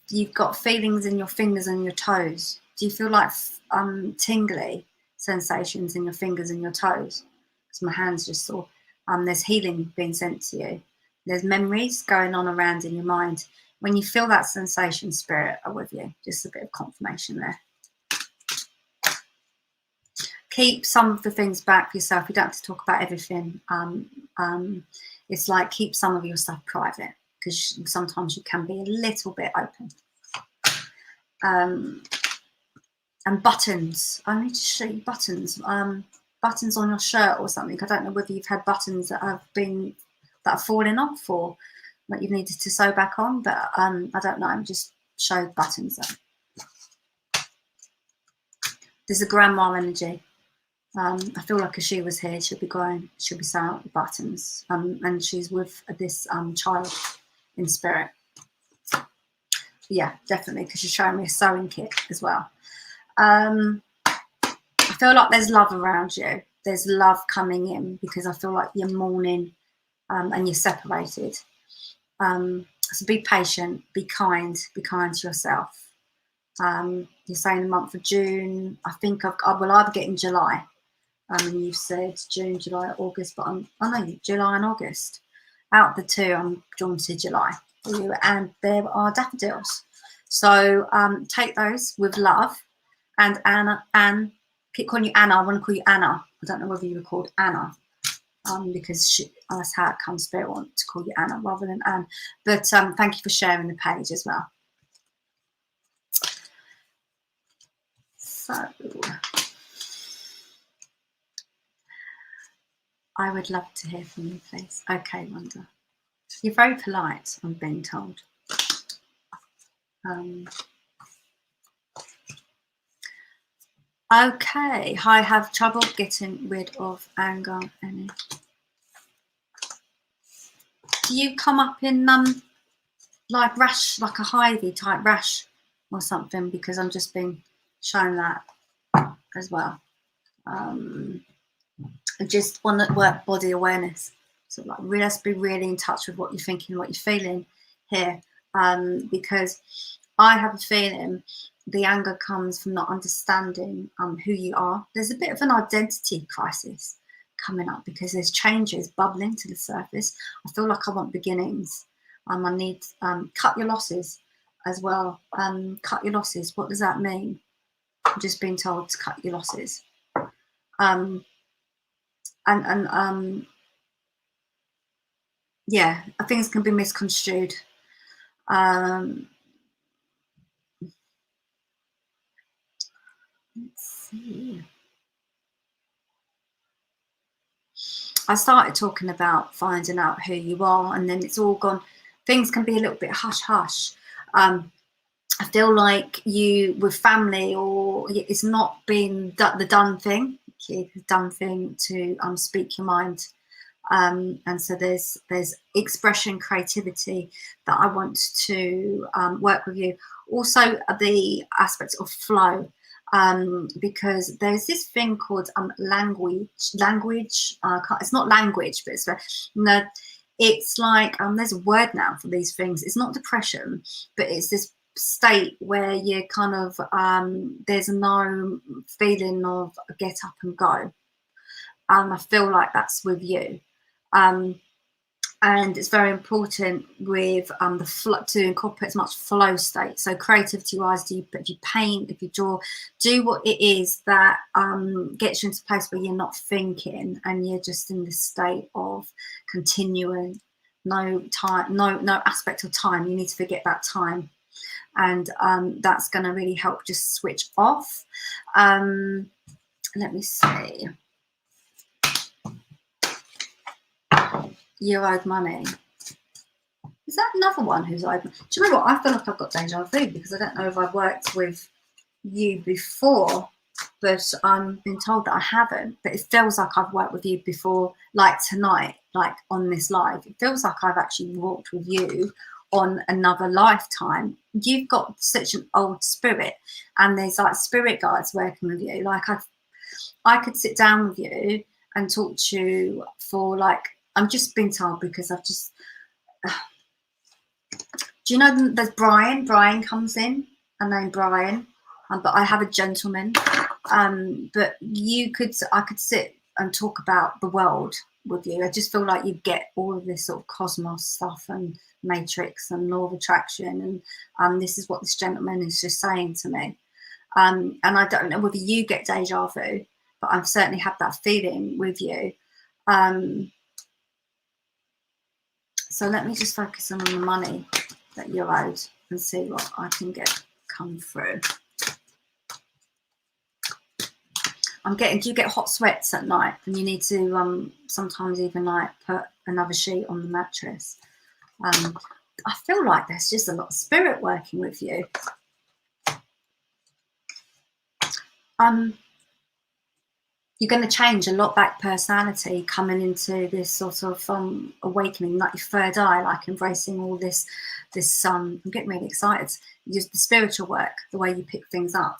you've got feelings in your fingers and your toes. Do you feel like tingly sensations in your fingers and your toes? Because my hands just saw. There's healing being sent to you. There's memories going on around in your mind. When you feel that sensation, spirit are with you. Just a bit of confirmation there. Keep some of the things back for yourself. You don't have to talk about everything. It's like keep some of your stuff private, because sometimes you can be a little bit open. And buttons. I need to show you buttons. Buttons on your shirt or something. I don't know whether you've had buttons that have fallen off, or that you've needed to sew back on, but I don't know. I'm just showing buttons there. There's a grandma energy. I feel like if she was here, she'll be sewing out the buttons, and she's with this child in spirit. Yeah, definitely, because she's showing me a sewing kit as well. I feel like there's love around you. There's love coming in, because I feel like you're mourning and you're separated. So be patient, be kind to yourself. You're saying the month of June. I think I will either get in July. And you've said June, July, August, but I know July and August. Out of the two, I'm drawn to July for you, and there are daffodils. So take those with love. And Anne, keep calling you Anna. I want to call you Anna. I don't know whether you were called Anna, because that's how it comes. Spirit want to call you Anna rather than Anne. But thank you for sharing the page as well. So I would love to hear from you, please. Okay, Wanda. You're very polite, I'm being told. Okay, I have trouble getting rid of anger. Do you come up in like rash, like a hivey type rash or something? Because I'm just being shown that as well. I just want to work body awareness. So like, let's be really in touch with what you're thinking, what you're feeling here, because I have a feeling the anger comes from not understanding who you are. There's a bit of an identity crisis coming up, because there's changes bubbling to the surface. I feel like I want beginnings. I need cut your losses as well. Cut your losses. What does that mean? I'm just being told to cut your losses. Yeah, things can be misconstrued. Let's see. I started talking about finding out who you are, and then it's all gone. Things can be a little bit hush hush. I feel like you with family, or it's not been the done thing. The done thing to speak your mind. And so there's expression, creativity that I want to work with you. Also the aspects of flow, because there's this thing called language. It's not language, but it's like there's a word now for these things. It's not depression, but it's this state where you kind of there's no feeling of get up and go. I feel like that's with you. And it's very important with the flow, to incorporate as much flow state. So creativity wise, if you paint, if you draw, do what it is that gets you into a place where you're not thinking and you're just in this state of continuing. No time, no aspect of time. You need to forget that time, and that's going to really help just switch off. Let me see. You owed money. Is that another one who's owed money? Do you know what? I feel like I've got deja vu, because I don't know if I've worked with you before, but I'm being told that I haven't. But it feels like I've worked with you before, like tonight, like on this live. It feels like I've actually walked with you on another lifetime. You've got such an old spirit, and there's like spirit guides working with you. Like I could sit down with you and talk to you for like, I'm just being told, because I've just, do you know there's Brian? Brian comes in, I know Brian, but I have a gentleman. But I could sit and talk about the world with you. I just feel like you get all of this sort of cosmos stuff and matrix and law of attraction. And this is what this gentleman is just saying to me. And I don't know whether you get deja vu, but I've certainly had that feeling with you. So let me just focus on the money that you're owed and see what I can get come through. Do you get hot sweats at night, and you need to sometimes even like put another sheet on the mattress? I feel like there's just a lot of spirit working with you. You're going to change a lot back personality coming into this sort of awakening, like your third eye, like embracing all this. I'm getting really excited. Just the spiritual work, the way you pick things up.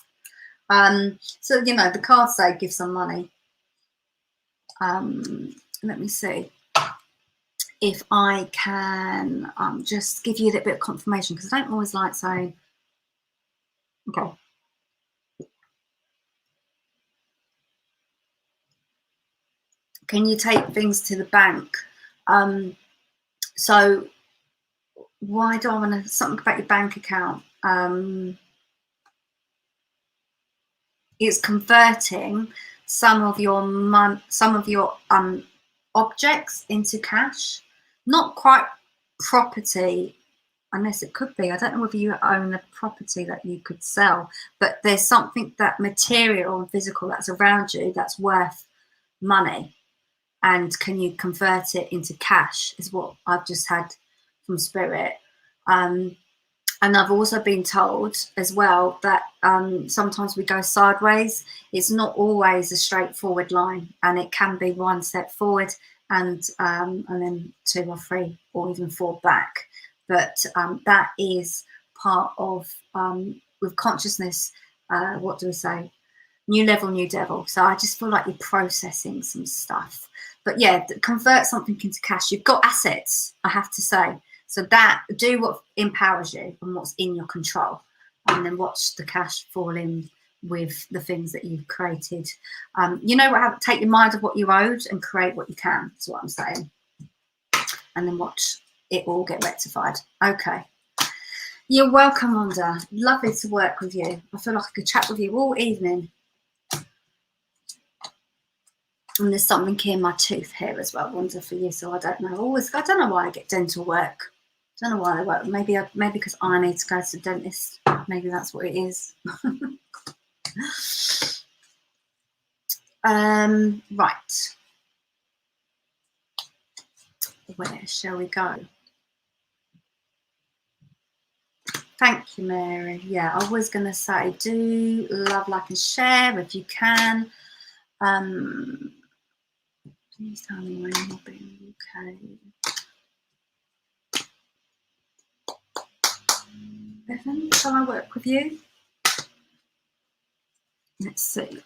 So, you know, the cards say give some money. Let me see if I can just give you a little bit of confirmation, because I don't always like saying, okay. Can you take things to the bank? So why do I want to, something about your bank account? It's converting some of your objects into cash. Not quite property, unless it could be. I don't know whether you own a property that you could sell, but there's something that material and physical that's around you that's worth money. And can you convert it into cash, is what I've just had from Spirit. And I've also been told as well that sometimes we go sideways. It's not always a straightforward line, and it can be one step forward and then 2 or 3 or even 4 back. But that is part of, with consciousness, what do we say? New level, new devil. So I just feel like you're processing some stuff. But yeah, convert something into cash. You've got assets, I have to say. So that, do what empowers you and what's in your control, and then watch the cash fall in with the things that you've created. You know what? Take your mind of what you owed and create what you can. Is what I'm saying. And then watch it all get rectified. Okay. You're welcome, Wanda. Lovely to work with you. I feel like I could chat with you all evening. And there's something in my tooth here as well, Wanda, for you. So I don't know. I don't know why I get dental work. I don't know why I work. Maybe because I need to go to the dentist. Maybe that's what it is. Right. Where shall we go? Thank you, Mary. Yeah, I was going to say, do love, like, and share if you can. Please tell me when you'll be in the UK. Bevan, shall I work with you? Let's see.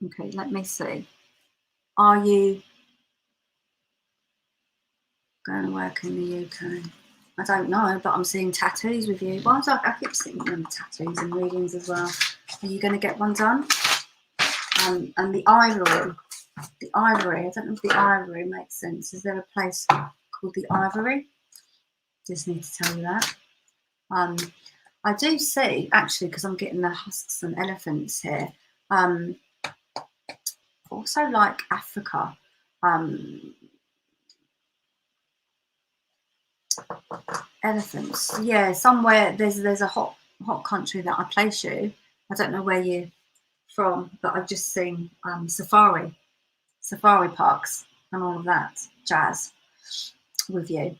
Okay, let me see. Are you going to work in the UK? I don't know, but I'm seeing tattoos with you. Why do I keep seeing them tattoos and readings as well? Are you going to get one done? And the ivory, I don't know if the ivory makes sense. Is there a place called the ivory? Just need to tell you that. I do see, actually, because I'm getting the husks and elephants here, also like Africa. Elephants, yeah, somewhere there's a hot country that I place you. I don't know where you're from, but I've just seen safari parks and all of that jazz with you.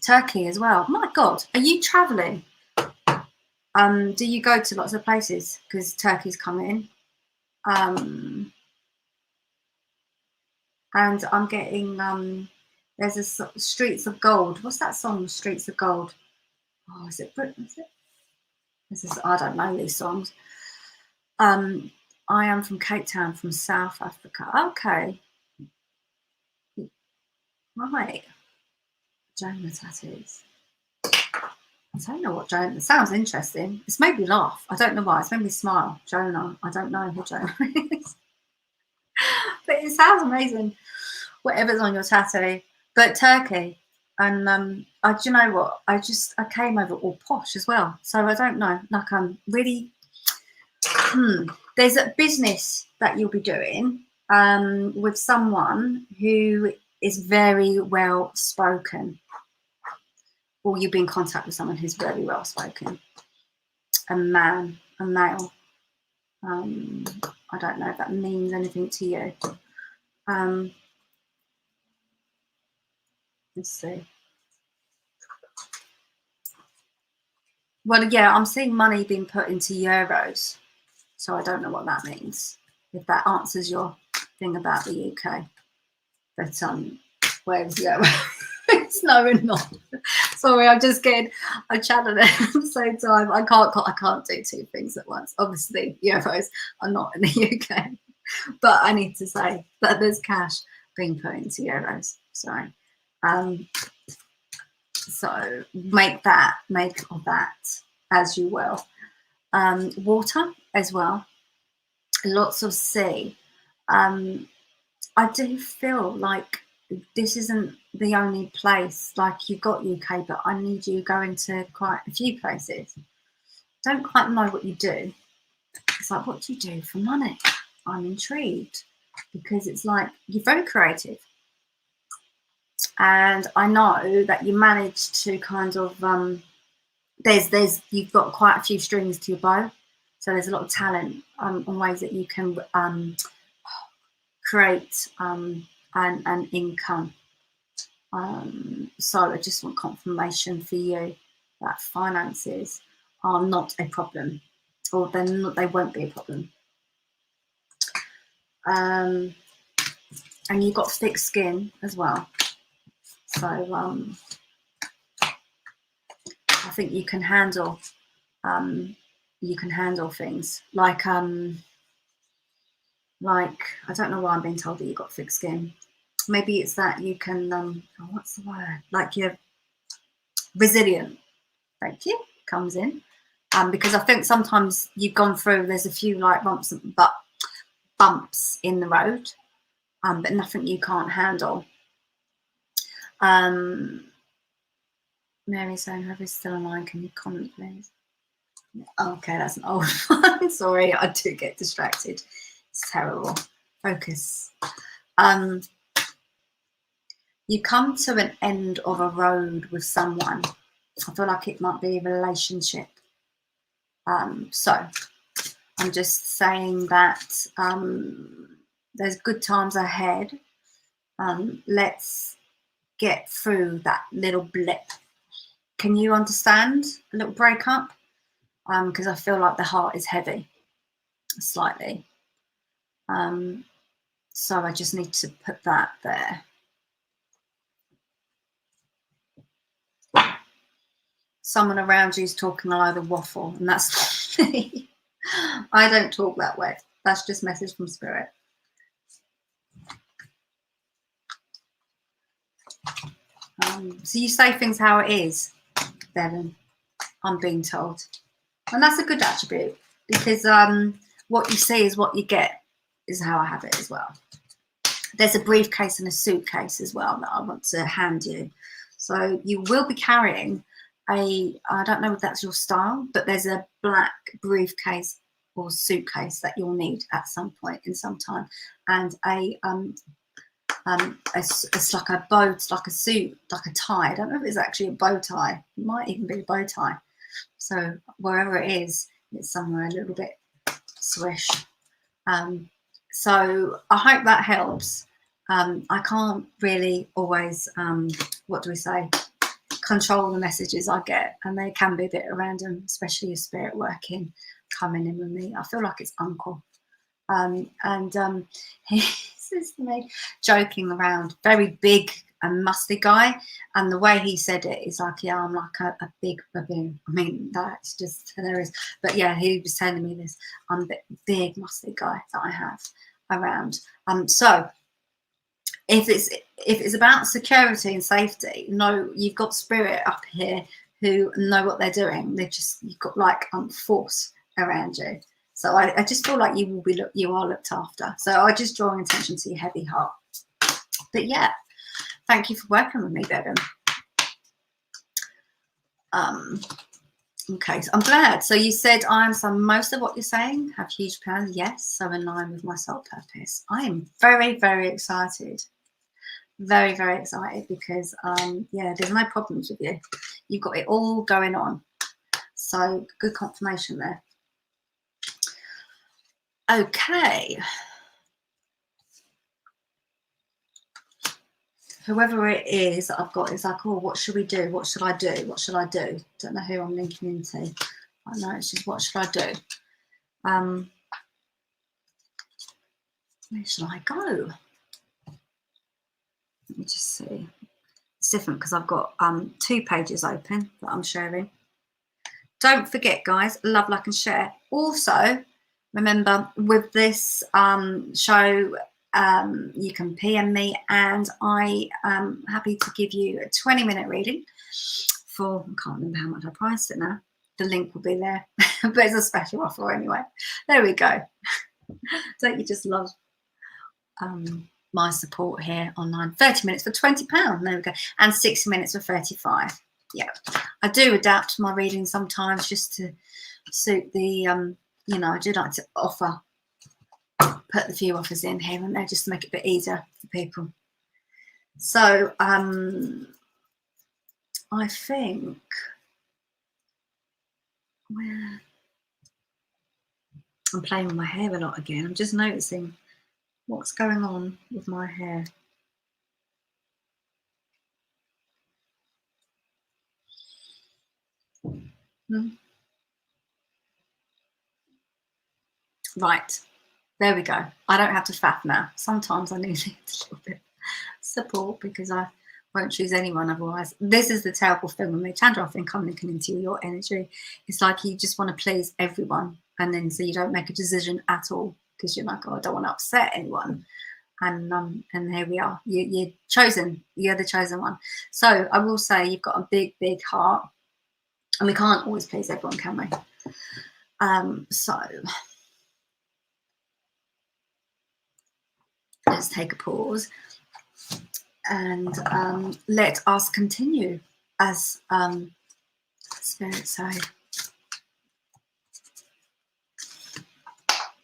Turkey as well. My God, are you traveling? Do you go to lots of places? Because Turkey's coming. And I'm getting there's a Streets of Gold. What's that song? Streets of Gold. Oh, is it Britain? Is it? This is, I don't know these songs. I am from Cape Town, from South Africa. Okay. Right. Jonah tattoos. I don't know what Jonah, it sounds interesting. It's made me laugh. I don't know why. It's made me smile. Jonah. I don't know who Jonah is. But it sounds amazing. Whatever's on your tattoo. But Turkey. And do you know what? I came over all posh as well. So I don't know. Like I'm really there's a business that you'll be doing with someone who is very well spoken. Or you'll be in contact with someone who's very well spoken. A male. I don't know if that means anything to you. Let's see. Well, yeah, I'm seeing money being put into euros. So I don't know what that means. If that answers your thing about the UK. But where's euros? It's no and not. Sorry, I'm channeling at the same time. I can't do two things at once. Obviously, euros are not in the UK, but I need to say that there's cash being put into euros. Sorry. So make of that as you will. Water as well. Lots of sea. I do feel like this isn't the only place. Like you've got UK, but I need you going to quite a few places. Don't quite know what you do. It's like, what do you do for money? I'm intrigued because it's like you're very creative, and I know that you managed to kind of you've got quite a few strings to your bow, so there's a lot of talent on ways that you can create an income. So I just want confirmation for you that finances are not a problem, or they won't be a problem. And you've got thick skin as well, so I think you can handle things like I don't know why I'm being told that you've got thick skin. Maybe it's that you can what's the word, like you're resilient. Thank you. Comes in because I think sometimes you've gone through, there's a few like bumps in the road, but nothing you can't handle. Mary's saying, whoever's still online, can you comment please? Okay, that's an old one. Sorry, I do get distracted. It's terrible. Focus. You come to an end of a road with someone. I feel like it might be a relationship. So I'm just saying that there's good times ahead. Let's get through that little blip. Can you understand a little breakup? Because I feel like the heart is heavy, slightly. So I just need to put that there. Someone around you is talking a load of waffle, and that's not me. I don't talk that way. That's just message from spirit. So you say things how it is, Bevan, I'm being told. And that's a good attribute, because what you see is what you get, is how I have it as well. There's a briefcase and a suitcase as well that I want to hand you. So you will be carrying I don't know if that's your style, but there's a black briefcase or suitcase that you'll need at some point in some time, and it's like a bow, it's like a suit, like a tie. I don't know if it's actually a bow tie. It might even be a bow tie. So wherever it is, it's somewhere a little bit swish. So I hope that helps. I can't really always, what do we say, control the messages I get, and they can be a bit random, especially your spirit working, coming in with me. I feel like it's uncle. He says to me, joking around, very big and musty guy, and the way he said it is like, yeah, I'm like a big baboon. I mean, that's just hilarious. But yeah, he was telling me this, I'm the big musty guy that I have around. So if it's about security and safety, no, you've got spirit up here who know what they're doing. You've got like force around you. So I just feel like you are looked after. So I just draw attention to your heavy heart. But yeah, thank you for working with me, Bevan. Okay, so I'm glad. So you said I understand most of what you're saying, have huge plans. Yes, so in line with my soul purpose. I am very, very excited. Very, very excited because, yeah, there's no problems with you. You've got it all going on. So good confirmation there. Okay. Whoever it is that I've got is like, oh, what should we do? What should I do? What should I do? Don't know who I'm linking into. I know it's just, what should I do? Where should I go? Let me just see. It's different because I've got 2 pages open that I'm sharing. Don't forget, guys, love, like, and share. Also, remember, with this show, you can PM me, and I am happy to give you a 20-minute reading for, I can't remember how much I priced it now. The link will be there, but it's a special offer anyway. There we go. Don't you just love my support here online? 30 minutes for £20. There we go. And 60 minutes for 35. Yeah, I do adapt my reading sometimes just to suit the, you know, I do like to put the few offers in here and there just to make it a bit easier for people. So I think I'm playing with my hair a lot again. I'm just noticing what's going on with my hair. Right, there we go. I don't have to faff now. Sometimes I need a little bit of support because I won't choose anyone otherwise. This is the terrible thing with me, Chandra. I think I'm linking into your energy. It's like you just want to please everyone, and then so you don't make a decision at all because you're like, oh, I don't want to upset anyone. And here we are. You're chosen. You're the chosen one. So I will say you've got a big, big heart, and we can't always please everyone, can we? So let's take a pause and let us continue as Spirit say.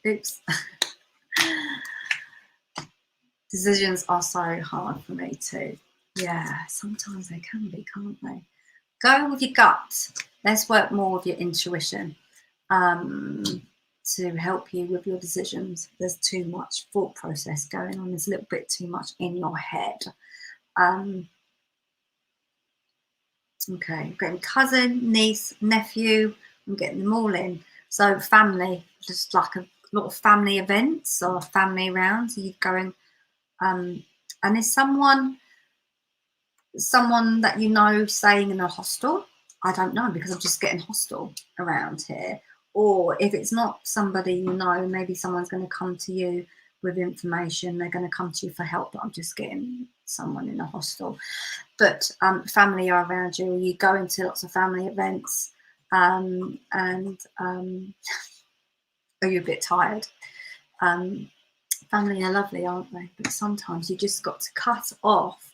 Oops. Decisions are so hard for me too. Yeah, sometimes they can be, can't they? Go with your gut. Let's work more with your intuition to help you with your decisions. There's too much thought process going on. There's a little bit too much in your head. Okay, I'm getting cousin, niece, nephew. I'm getting them all in. So family, just like a lot of family events or family rounds. Are you going? And is someone that you know staying in a hostel? I don't know, because I'm just getting hostel around here. Or if it's not somebody you know, maybe someone's going to come to you with information. They're going to come to you for help, but I'm just getting someone in a hostel. But family are around you. You go into lots of family events, and Are you a bit tired? Family are lovely, aren't they? But sometimes you just got to cut off,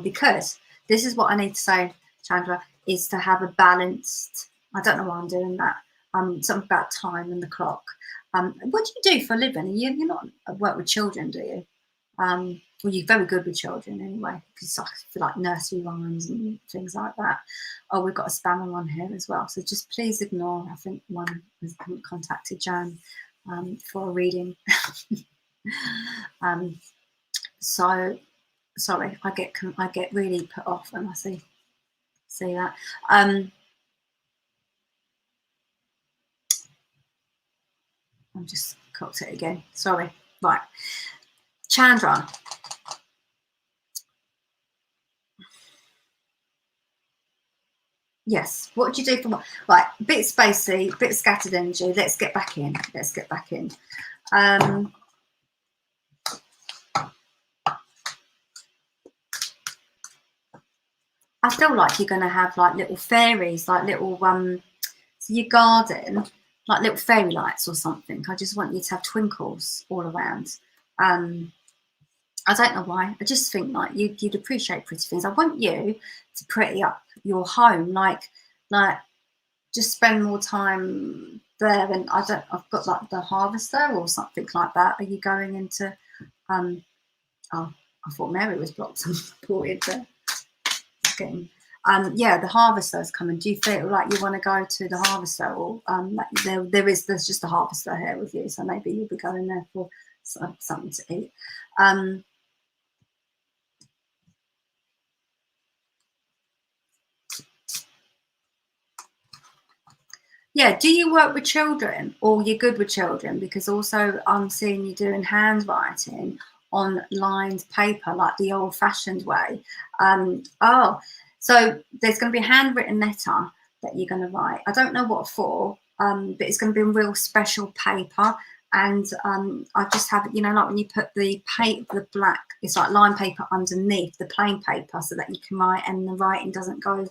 because this is what I need to say, Chandra, is to have a balanced, I don't know why I'm doing that, something about time and the clock. What do you do for a living? You're not work with children, do you? Well, you're very good with children anyway, because I feel like nursery rhymes and things like that. Oh, we've got a spammer on here as well, so just please ignore. I think one has contacted Jan for a reading. So sorry, I get really put off when I see that. I'm just cocked it again. Sorry. Right, Chandra. Yes. What do you do for what? Right. Bit spacey, bit scattered energy. Let's get back in. I feel like you're going to have like little fairies, like little so your garden, like little fairy lights or something. I just want you to have twinkles all around. I don't know why. I just think like you'd appreciate pretty things. I want you to pretty up your home, like just spend more time there. And I've got like the harvester or something like that. Are you going into? Oh, I thought Mary was blocked and brought into getting. Yeah, the harvester's coming. Do you feel like you want to go to the harvester, or there's just a harvester here with you, so maybe you'll be going there for something to eat. Yeah, do you work with children, or you're good with children? Because also I'm seeing you doing handwriting on lined paper, like the old-fashioned way. So there's going to be a handwritten letter that you're going to write. I don't know what for, but it's going to be a real special paper. And I just have, you know, like when you put the black, it's like line paper underneath the plain paper, so that you can write and the writing doesn't go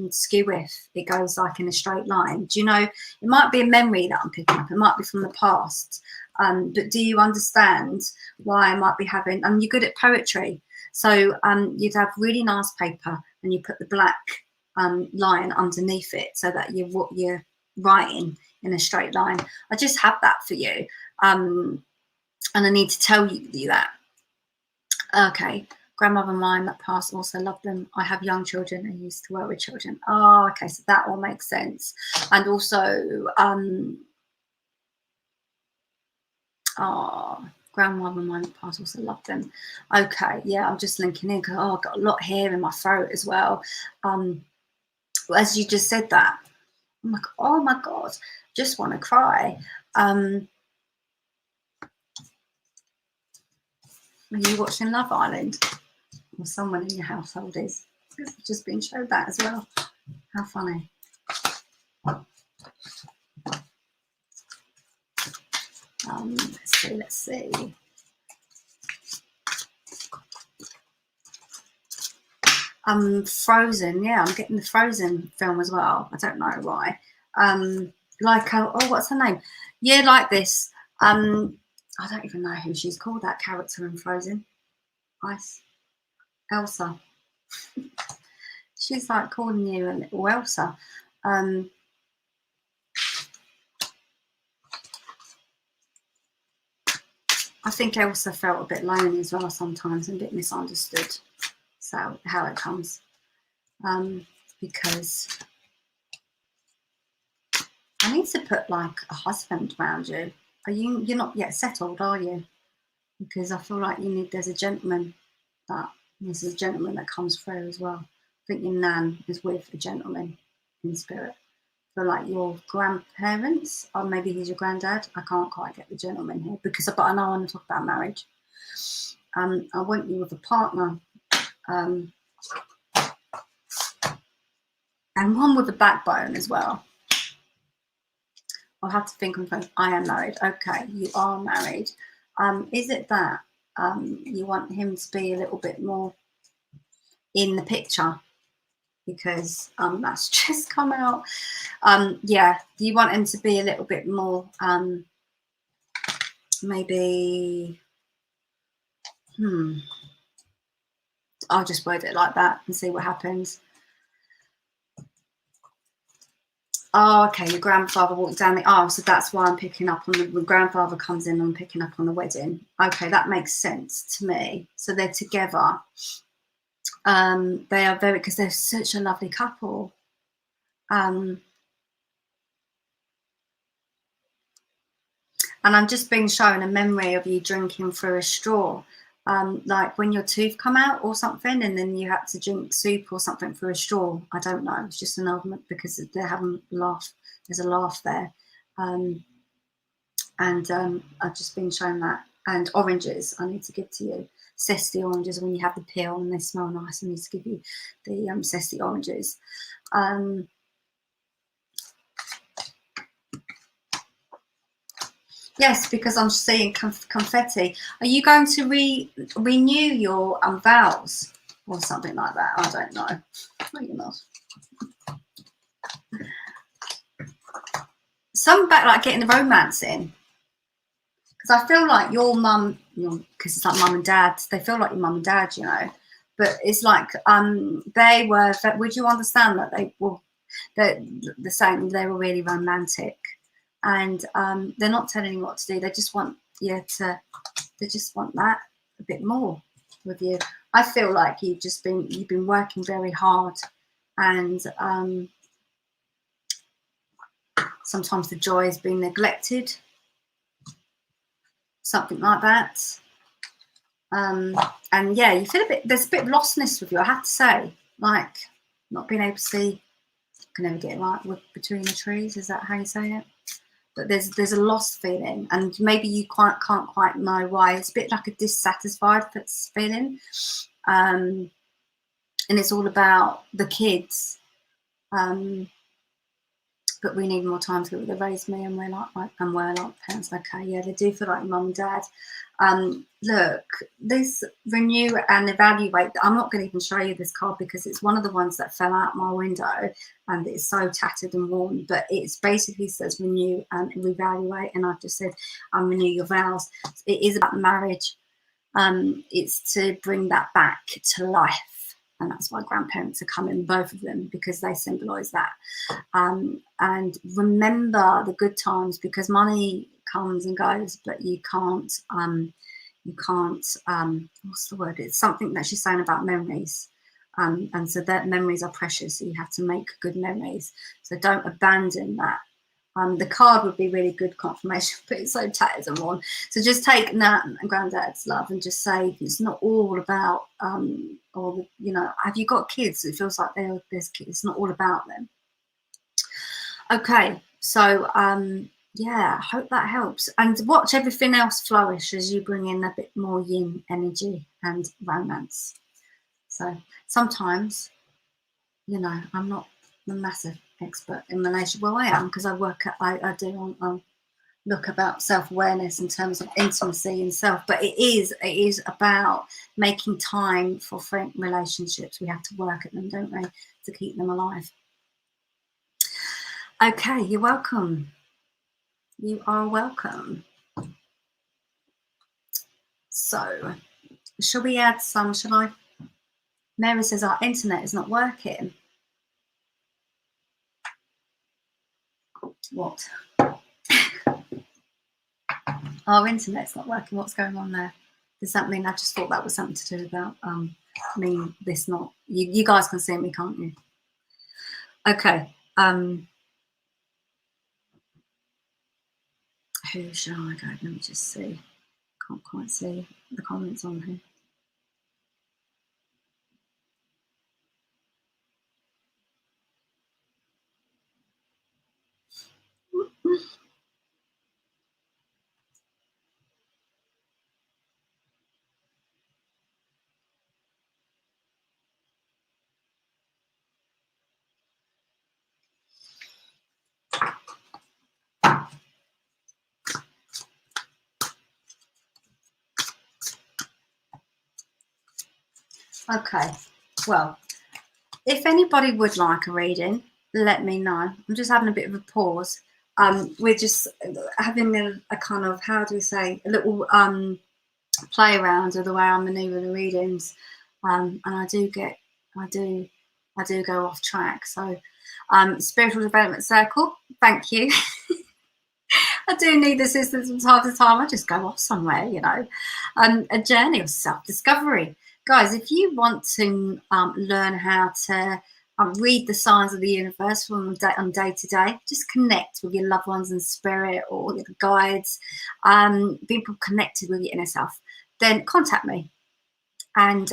skew if it goes like in a straight line. Do you know, it might be a memory that I'm picking up, it might be from the past, but do you understand why I might be having, you're good at poetry, so you'd have really nice paper and you put the black line underneath it so that you're writing in a straight line. I just have that for you, and I need to tell you that. Okay. Grandmother mine that passed also loved them. I have young children and used to work with children. Oh, okay, so that all makes sense. And also, grandmother mine that passed also loved them. Okay, yeah, I'm just linking in because I've got a lot here in my throat as well. As you just said that, I'm like, oh my God, just want to cry. Are you watching Love Island? Or someone in your household is. I've just been showed that as well. How funny. Let's see. Frozen, yeah, I'm getting the Frozen film as well. I don't know why. What's her name? Yeah, like this. I don't even know who she's called, that character in Frozen. Elsa. She's like calling you a little Elsa. I think Elsa felt a bit lonely as well sometimes and a bit misunderstood. So how it comes, because I need to put like a husband around you. You're not yet settled, are you? Because I feel like there's a gentleman that comes through as well. I think your nan is with a gentleman in spirit. I feel like your grandparents, or maybe he's your granddad. I can't quite get the gentleman here, but I know I want to talk about marriage. I want you with a partner. And one with a backbone as well. I'll have to think on things. I am married. Okay, you are married. Is it that you want him to be a little bit more in the picture? because that's just come out. Yeah, you want him to be a little bit more, maybe, I'll just word it like that and see what happens. Oh, okay, your grandfather walked down the aisle, so that's why I'm picking up on when grandfather comes in, I'm picking up on the wedding. Okay, that makes sense to me. So they're together. They are very, because they're such a lovely couple. And I'm just being shown a memory of you drinking through a straw, like when your tooth come out or something, and then you had to drink soup or something through a straw. I don't know. It's just an argument because they're having a laugh. There's a laugh there, and I've just been shown that. And oranges, I need to give to you. Zesty oranges, when you have the peel and they smell nice, I need to give you the zesty oranges. Yes, because I'm seeing confetti. Are you going to renew your vows or something like that? I don't know. No, you're not. Something about like getting the romance in. Because I feel like your mum, because it's like mum and dad, they feel like your mum and dad, you know. But it's like they were. Would you understand that they were the same? They were really romantic, and they're not telling you what to do. They just want you to. They just want that a bit more with you. I feel like you've been working very hard, and sometimes the joy has been neglected. Something like that. And yeah, you feel there's a bit of lostness with you, I have to say, like not being able to see, I can never get it right, between the trees, is that how you say it? But there's a lost feeling, and maybe you can't quite know why. It's a bit like a dissatisfied feeling, and it's all about the kids, but we need more time to get. They raised me, and we're like parents. Okay, yeah, they do feel like mum and dad. Look, this renew and evaluate. I'm not going to even show you this card because it's one of the ones that fell out my window, and it's so tattered and worn. But it's basically says renew and reevaluate, and I've just said renew your vows. It is about marriage. It's to bring that back to life. And that's why grandparents are coming, both of them, because they symbolise that. And remember the good times, because money comes and goes, but you can't, what's the word? It's something that she's saying about memories. And so that memories are precious, so you have to make good memories. So don't abandon that. The card would be really good confirmation, but it's so tattered and worn. So just take Nat and Granddad's love and just say it's not all about, have you got kids? It feels like there's kids. It's not all about them. Okay, so yeah, I hope that helps. And watch everything else flourish as you bring in a bit more yin energy and romance. So sometimes, I'm not a massive expert in relation. Well, I am, because I do look about self-awareness in terms of intimacy and self, but it is about making time for friend relationships. We have to work at them, don't we, to keep them alive. Okay, you're welcome. You are welcome. So shall we add some? Shall I? Mary says our internet is not working. What? Our internet's not working. What's going on there? Does that mean? I just thought that was something to do about this not. You guys can see me, can't you? Okay. Who shall I go? Let me just see. Can't quite see the comments on here. Okay, well, if anybody would like a reading, let me know. I'm just having a bit of a pause. We're just having a kind of, how do you say, a little play around with the way I manoeuvre the readings, and I do go off track. So, Spiritual Development Circle, thank you. I do need assistance from time to time. I just go off somewhere, you know. A journey of self-discovery. Guys, if you want to learn how to read the signs of the universe on day to day, just connect with your loved ones in spirit or your guides, being connected with your inner self, then contact me. And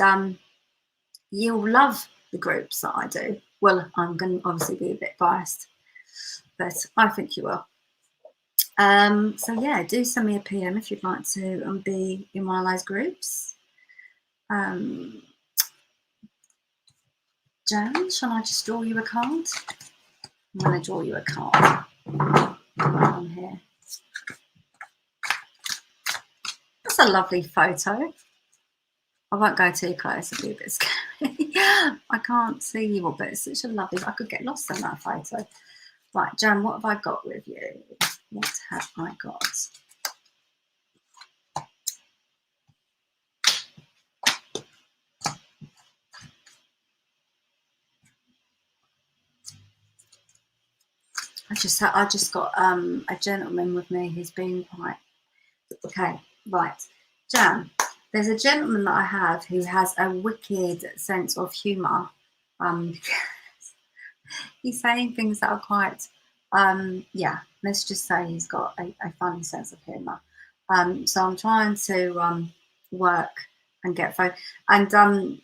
you'll love the groups that I do. Well, I'm going to obviously be a bit biased, but I think you will. So yeah, do send me a PM if you'd like to be in one of those groups. Jan, shall I just draw you a card? I'm going to draw you a card on here. That's a lovely photo. I won't go too close, it'll be a bit scary. I can't see you all, but it's such a lovely, I could get lost in that photo. Right, Jan, what have I got with you? What have I got? I just got a gentleman with me who's been quite okay. Right, Jan. There's a gentleman that I have who has a wicked sense of humour. He's saying things that are quite, yeah. Let's just say he's got a funny sense of humour. So I'm trying to work and get phone. And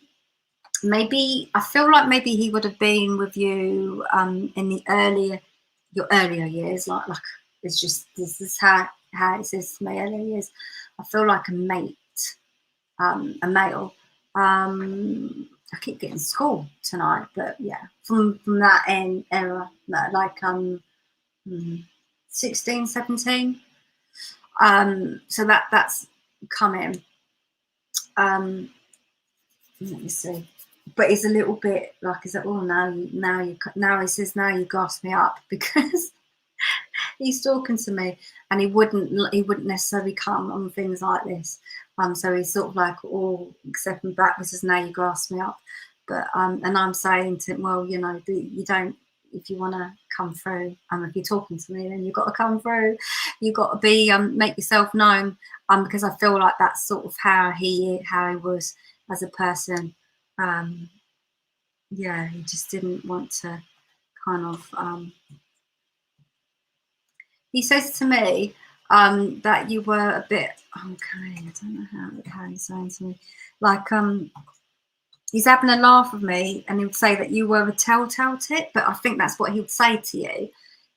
maybe I feel like maybe he would have been with you in your earlier years. Like it's just this is how it says to my earlier years. I feel like a mate, a male. I keep getting school tonight, but yeah, from that era, no, like 16, 17. So that's coming. Let me see. But it's a little bit like, is it? Oh, now he says now you gassed me up, because he's talking to me and he wouldn't necessarily come on things like this. So he's sort of like all accepting back. This is now you gassed me up. But and I'm saying to him, well, you know, you don't, if you want to come through, if you're talking to me, then you've got to come through. You've got to be make yourself known, because I feel like that's sort of how he was as a person. Yeah, he just didn't want to kind of. He says to me that you were a bit okay. I don't know how he's saying to me, like he's having a laugh with me, and he would say that you were a telltale tit, but I think that's what he would say to you.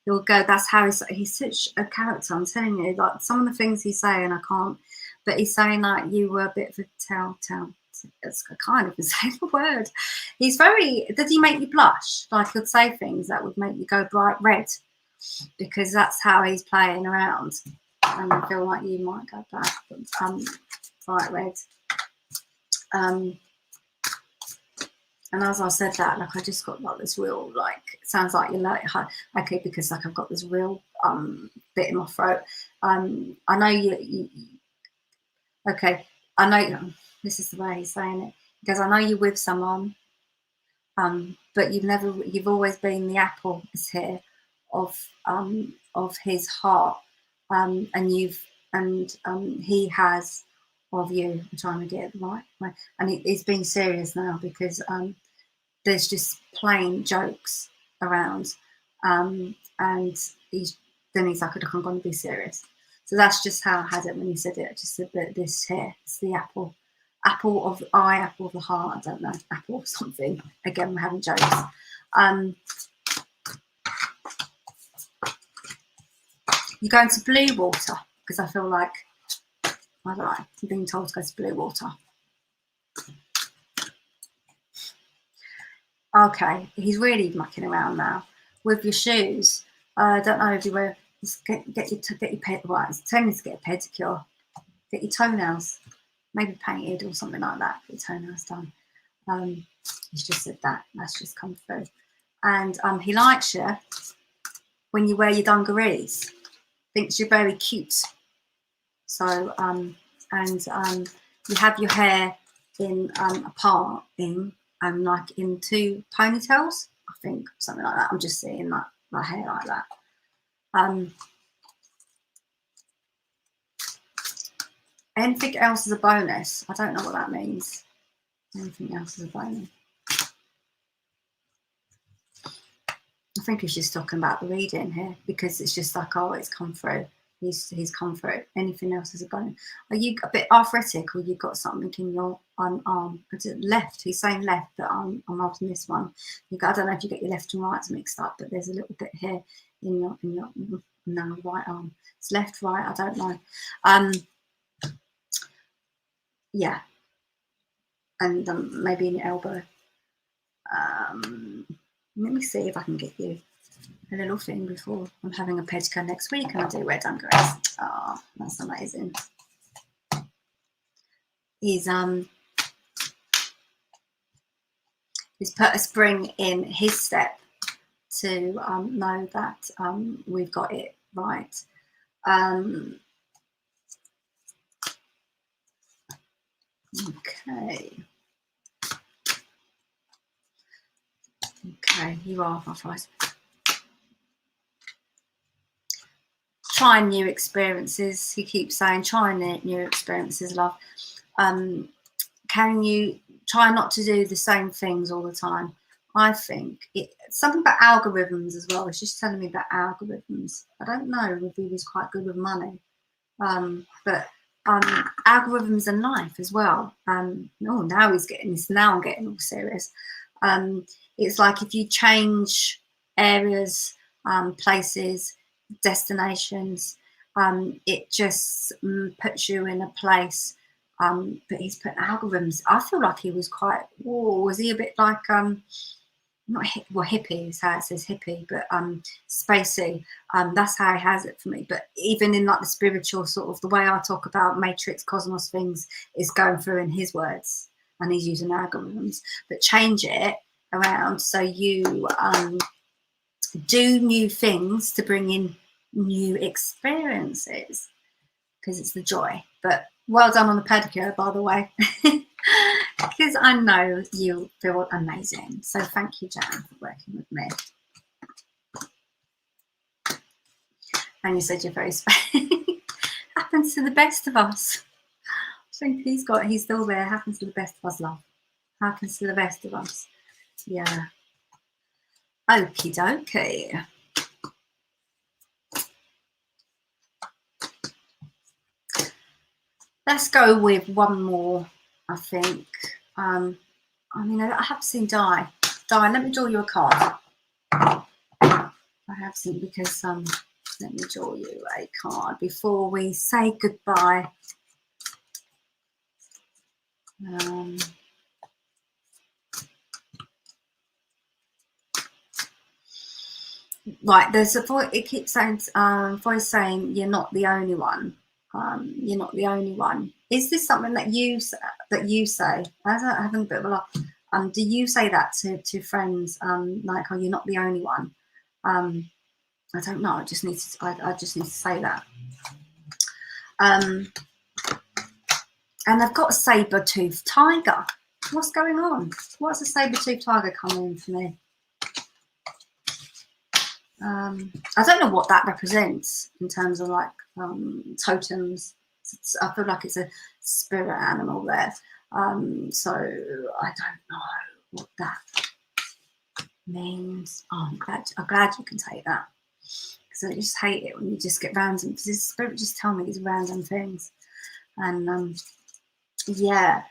He'll go, that's how he's such a character. I'm telling you, like some of the things he's saying, I can't. But he's saying like you were a bit of a telltale. It's kind of the same word. He's very. Does he make you blush? Like he'd say things that would make you go bright red, because that's how he's playing around. And I feel like you might go back, but bright red. And as I said that, like I just got like this real, like it sounds like you're like okay, because like I've got this real bit in my throat. I know you okay. I know this is the way he's saying it, because I know you're with someone, but you've always been the apple is here of his heart, and he has of you. I'm trying to get it right, and he's being serious now, because there's just plain jokes around, and he's like, I'm going to be serious. So that's just how I had it when he said it. I just said that this here, it's the apple of the eye, apple of the heart. I don't know, apple or something. Again, we're having jokes. You go into blue water, because I feel like, I don't know, I'm being told to go to blue water. Okay, he's really mucking around now with your shoes. I don't know if you were. Just get your right. It's telling you to get a pedicure. Get your toenails maybe painted or something like that. Get your toenails done. He's just said that. That's just come through. And he likes you when you wear your dungarees. Thinks you're very cute. So, you have your hair in apart in like in 2 ponytails, I think, something like that. I'm just seeing that my hair like that. Anything else is a bonus. I don't know what that means. Anything else is a bonus. I think he's just talking about the reading here, because it's just like, oh, it's come through. He's come through. Anything else is a bonus. Are you a bit arthritic, or you've got something in your arm? Is it left? He's saying left, but I'm after this one. I don't know if you get your left and rights mixed up, but there's a little bit here in your no, right arm. It's left, right. I don't know. Yeah, and maybe in your elbow. Let me see if I can get you a little thing before I'm having a pedicure next week, and I do wear dungarees. Oh, that's amazing. He's put a spring in his step to know that we've got it right. Okay, you are my first. Try new experiences. He keeps saying, try new experiences, love. Can you try not to do the same things all the time? I think something about algorithms as well. It's just telling me about algorithms. I don't know if he was quite good with money, but algorithms in life as well. Now he's getting this. Now I'm getting all serious. It's like if you change areas, places, destinations, it just puts you in a place. But he's put algorithms. I feel like he was quite. Was he a bit like not hippie is how it says hippie, but spacey. That's how he has it for me. But even in like the spiritual sort of the way I talk about matrix, cosmos things is going through in his words, and he's using algorithms. But change it around so you do new things to bring in new experiences, because it's the joy. But well done on the pedicure, by the way, because I know you feel amazing. So thank you, Jan, for working with me. And you said you're very special. Happens to the best of us. I think he's still there. Happens to the best of us, love. Happens to the best of us. Yeah. Okie dokie. Let's go with one more, I think. I mean, I have seen Di. Di, let me draw you a card. I have seen, because let me draw you a card before we say goodbye. Right, there's a voice. It keeps saying, voice saying, "You're not the only one." You're not the only one. Is this something that you say? As I having a bit of a laugh. Do you say that to friends? Like, "Oh, you're not the only one." I don't know. I just need to say that. And I've got a saber-toothed tiger. What's going on? What's a saber-toothed tiger coming in for me? I don't know what that represents in terms of like totems. I feel like it's a spirit animal there. So I don't know what that means. Oh, I'm glad you can take that, because I just hate it when you just get random. Because this spirit just tell me these random things, and yeah.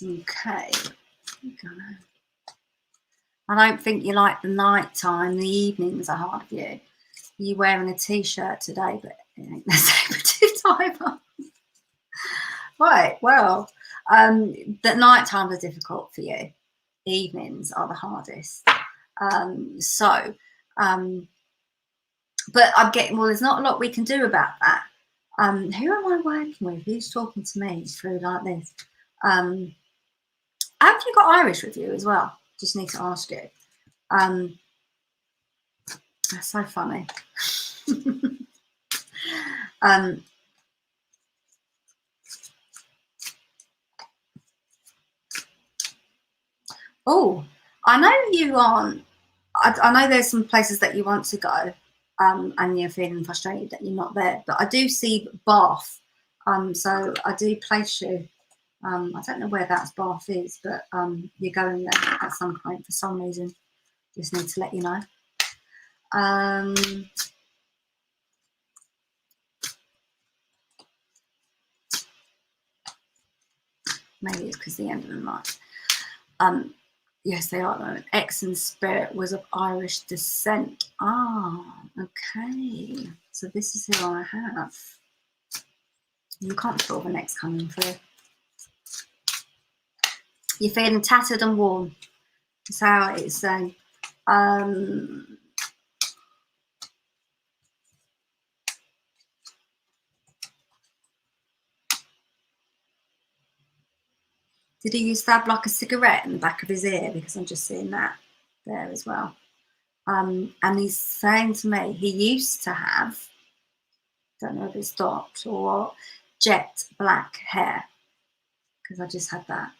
Okay. I don't think you like the night time. The evenings are hard for you. You're wearing a t-shirt today, but it ain't the saber-tooth tiger. Right, well, the night times are difficult for you. Evenings are the hardest. But I'm getting, well, there's not a lot we can do about that. Who am I working with? Who's talking to me through like this? Have you got Irish with you as well? Just need to ask you. That's so funny. Oh, I know you aren't. I know there's some places that you want to go, and you're feeling frustrated that you're not there. But I do see Bath, so I do place you. I don't know where that Bath is, but you're going there at some point for some reason. Just need to let you know. Maybe it's because the end of the night. Yes, they are. X and Spirit was of Irish descent. Ah, okay. So this is who I have. You can't feel the next coming through. You're feeling tattered and worn. That's how it's saying. Did he used to have like a cigarette in the back of his ear? Because I'm just seeing that there as well. And he's saying to me, he used to have, don't know if it stopped, or jet black hair. Because I just had that.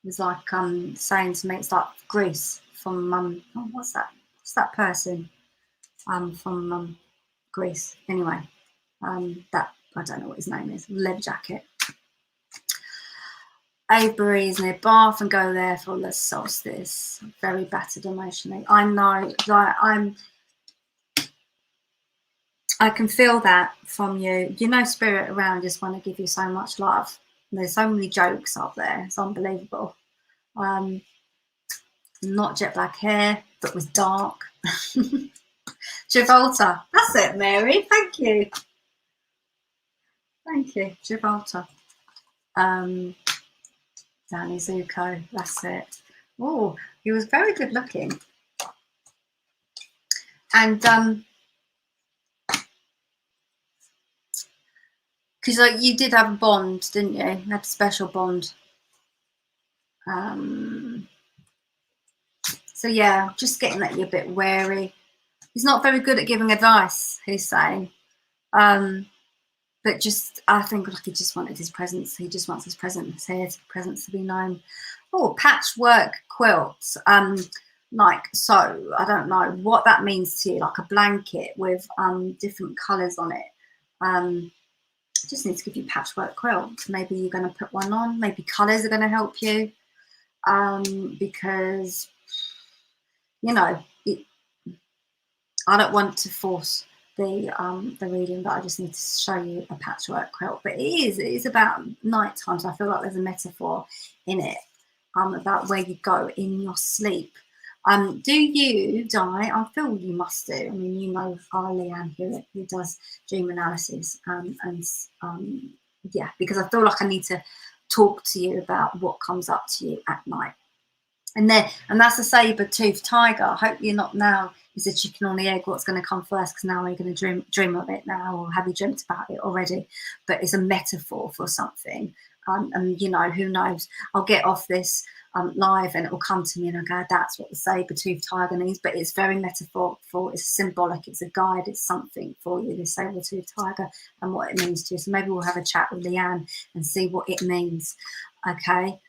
It was like saying to me, it's like Greece from oh, what's that? What's that person? From Greece. Anyway, that I don't know what his name is. Leather jacket. Avebury is near Bath and go there for the solstice. Very battered emotionally. I know, like I can feel that from you. You know, spirit around just want to give you so much love. And there's so many jokes up there. It's unbelievable. Not jet black hair, but was dark. Gibraltar. That's it, Mary. Thank you. Thank you. Gibraltar. Danny Zuko. That's it. Oh, he was very good looking. And because like you did have a bond, didn't you? You had a special bond. So yeah, just getting that you're a bit wary. He's not very good at giving advice, he's saying. But just, I think like he just wanted his presence. He just wants his presence here, his presence to be known. Oh, patchwork quilts. Like, so, I don't know what that means to you, like a blanket with different colours on it. Just need to give you patchwork quilt. Maybe you're going to put one on. Maybe colours are going to help you. Because, you know, I don't want to force the reading, but I just need to show you a patchwork quilt. But it is about night time, so I feel like there's a metaphor in it about where you go in your sleep. Do you, Di? I feel you must do. I mean, you know Leanne who does dream analysis, yeah, because I feel like I need to talk to you about what comes up to you at night. And that's a saber-toothed tiger. I hope you're not now is a chicken or the egg, what's going to come first, because now you're going to dream of it now, or have you dreamt about it already? But it's a metaphor for something. And you know, who knows, I'll get off this live and it will come to me and I'll go, that's what the saber-toothed tiger means. But it's very metaphorical, it's symbolic, it's a guide, it's something for you, this saber-toothed tiger, and what it means to you. So maybe we'll have a chat with Leanne and see what it means. Okay.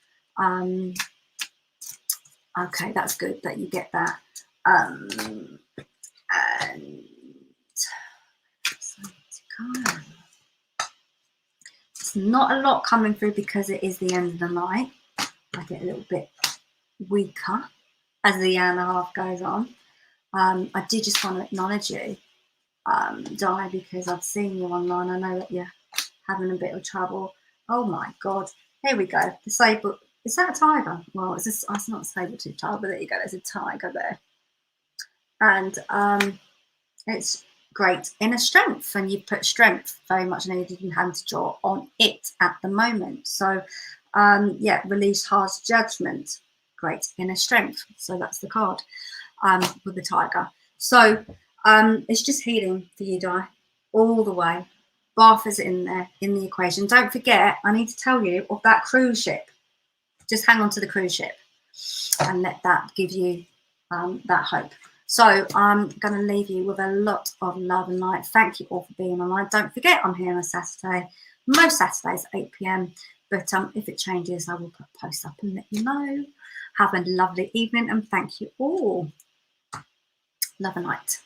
Okay, that's good that you get that. And it's not a lot coming through because it is the end of the night. I get a little bit weaker as the hour and a half goes on. I do just want to acknowledge you, Di, because I've seen you online. I know that you're having a bit of trouble. Oh my God, here we go. The saber. Is that a tiger? Well, it's not a saber-toothed tiger, but there you go. There's a tiger there. And it's great inner strength. And you've put strength, very much needed in hand to draw, on it at the moment. So, yeah, release harsh judgment. Great inner strength. So that's the card with the tiger. So it's just healing for you, Di. all the way. Bath is in there, in the equation. Don't forget, I need to tell you of that cruise ship. Just hang on to the cruise ship and let that give you that hope. So I'm going to leave you with a lot of love and light. Thank you all for being online. Don't forget, I'm here on a Saturday, most Saturdays at 8 p.m. But if it changes, I will put a post up and let you know. Have a lovely evening and thank you all. Love and light.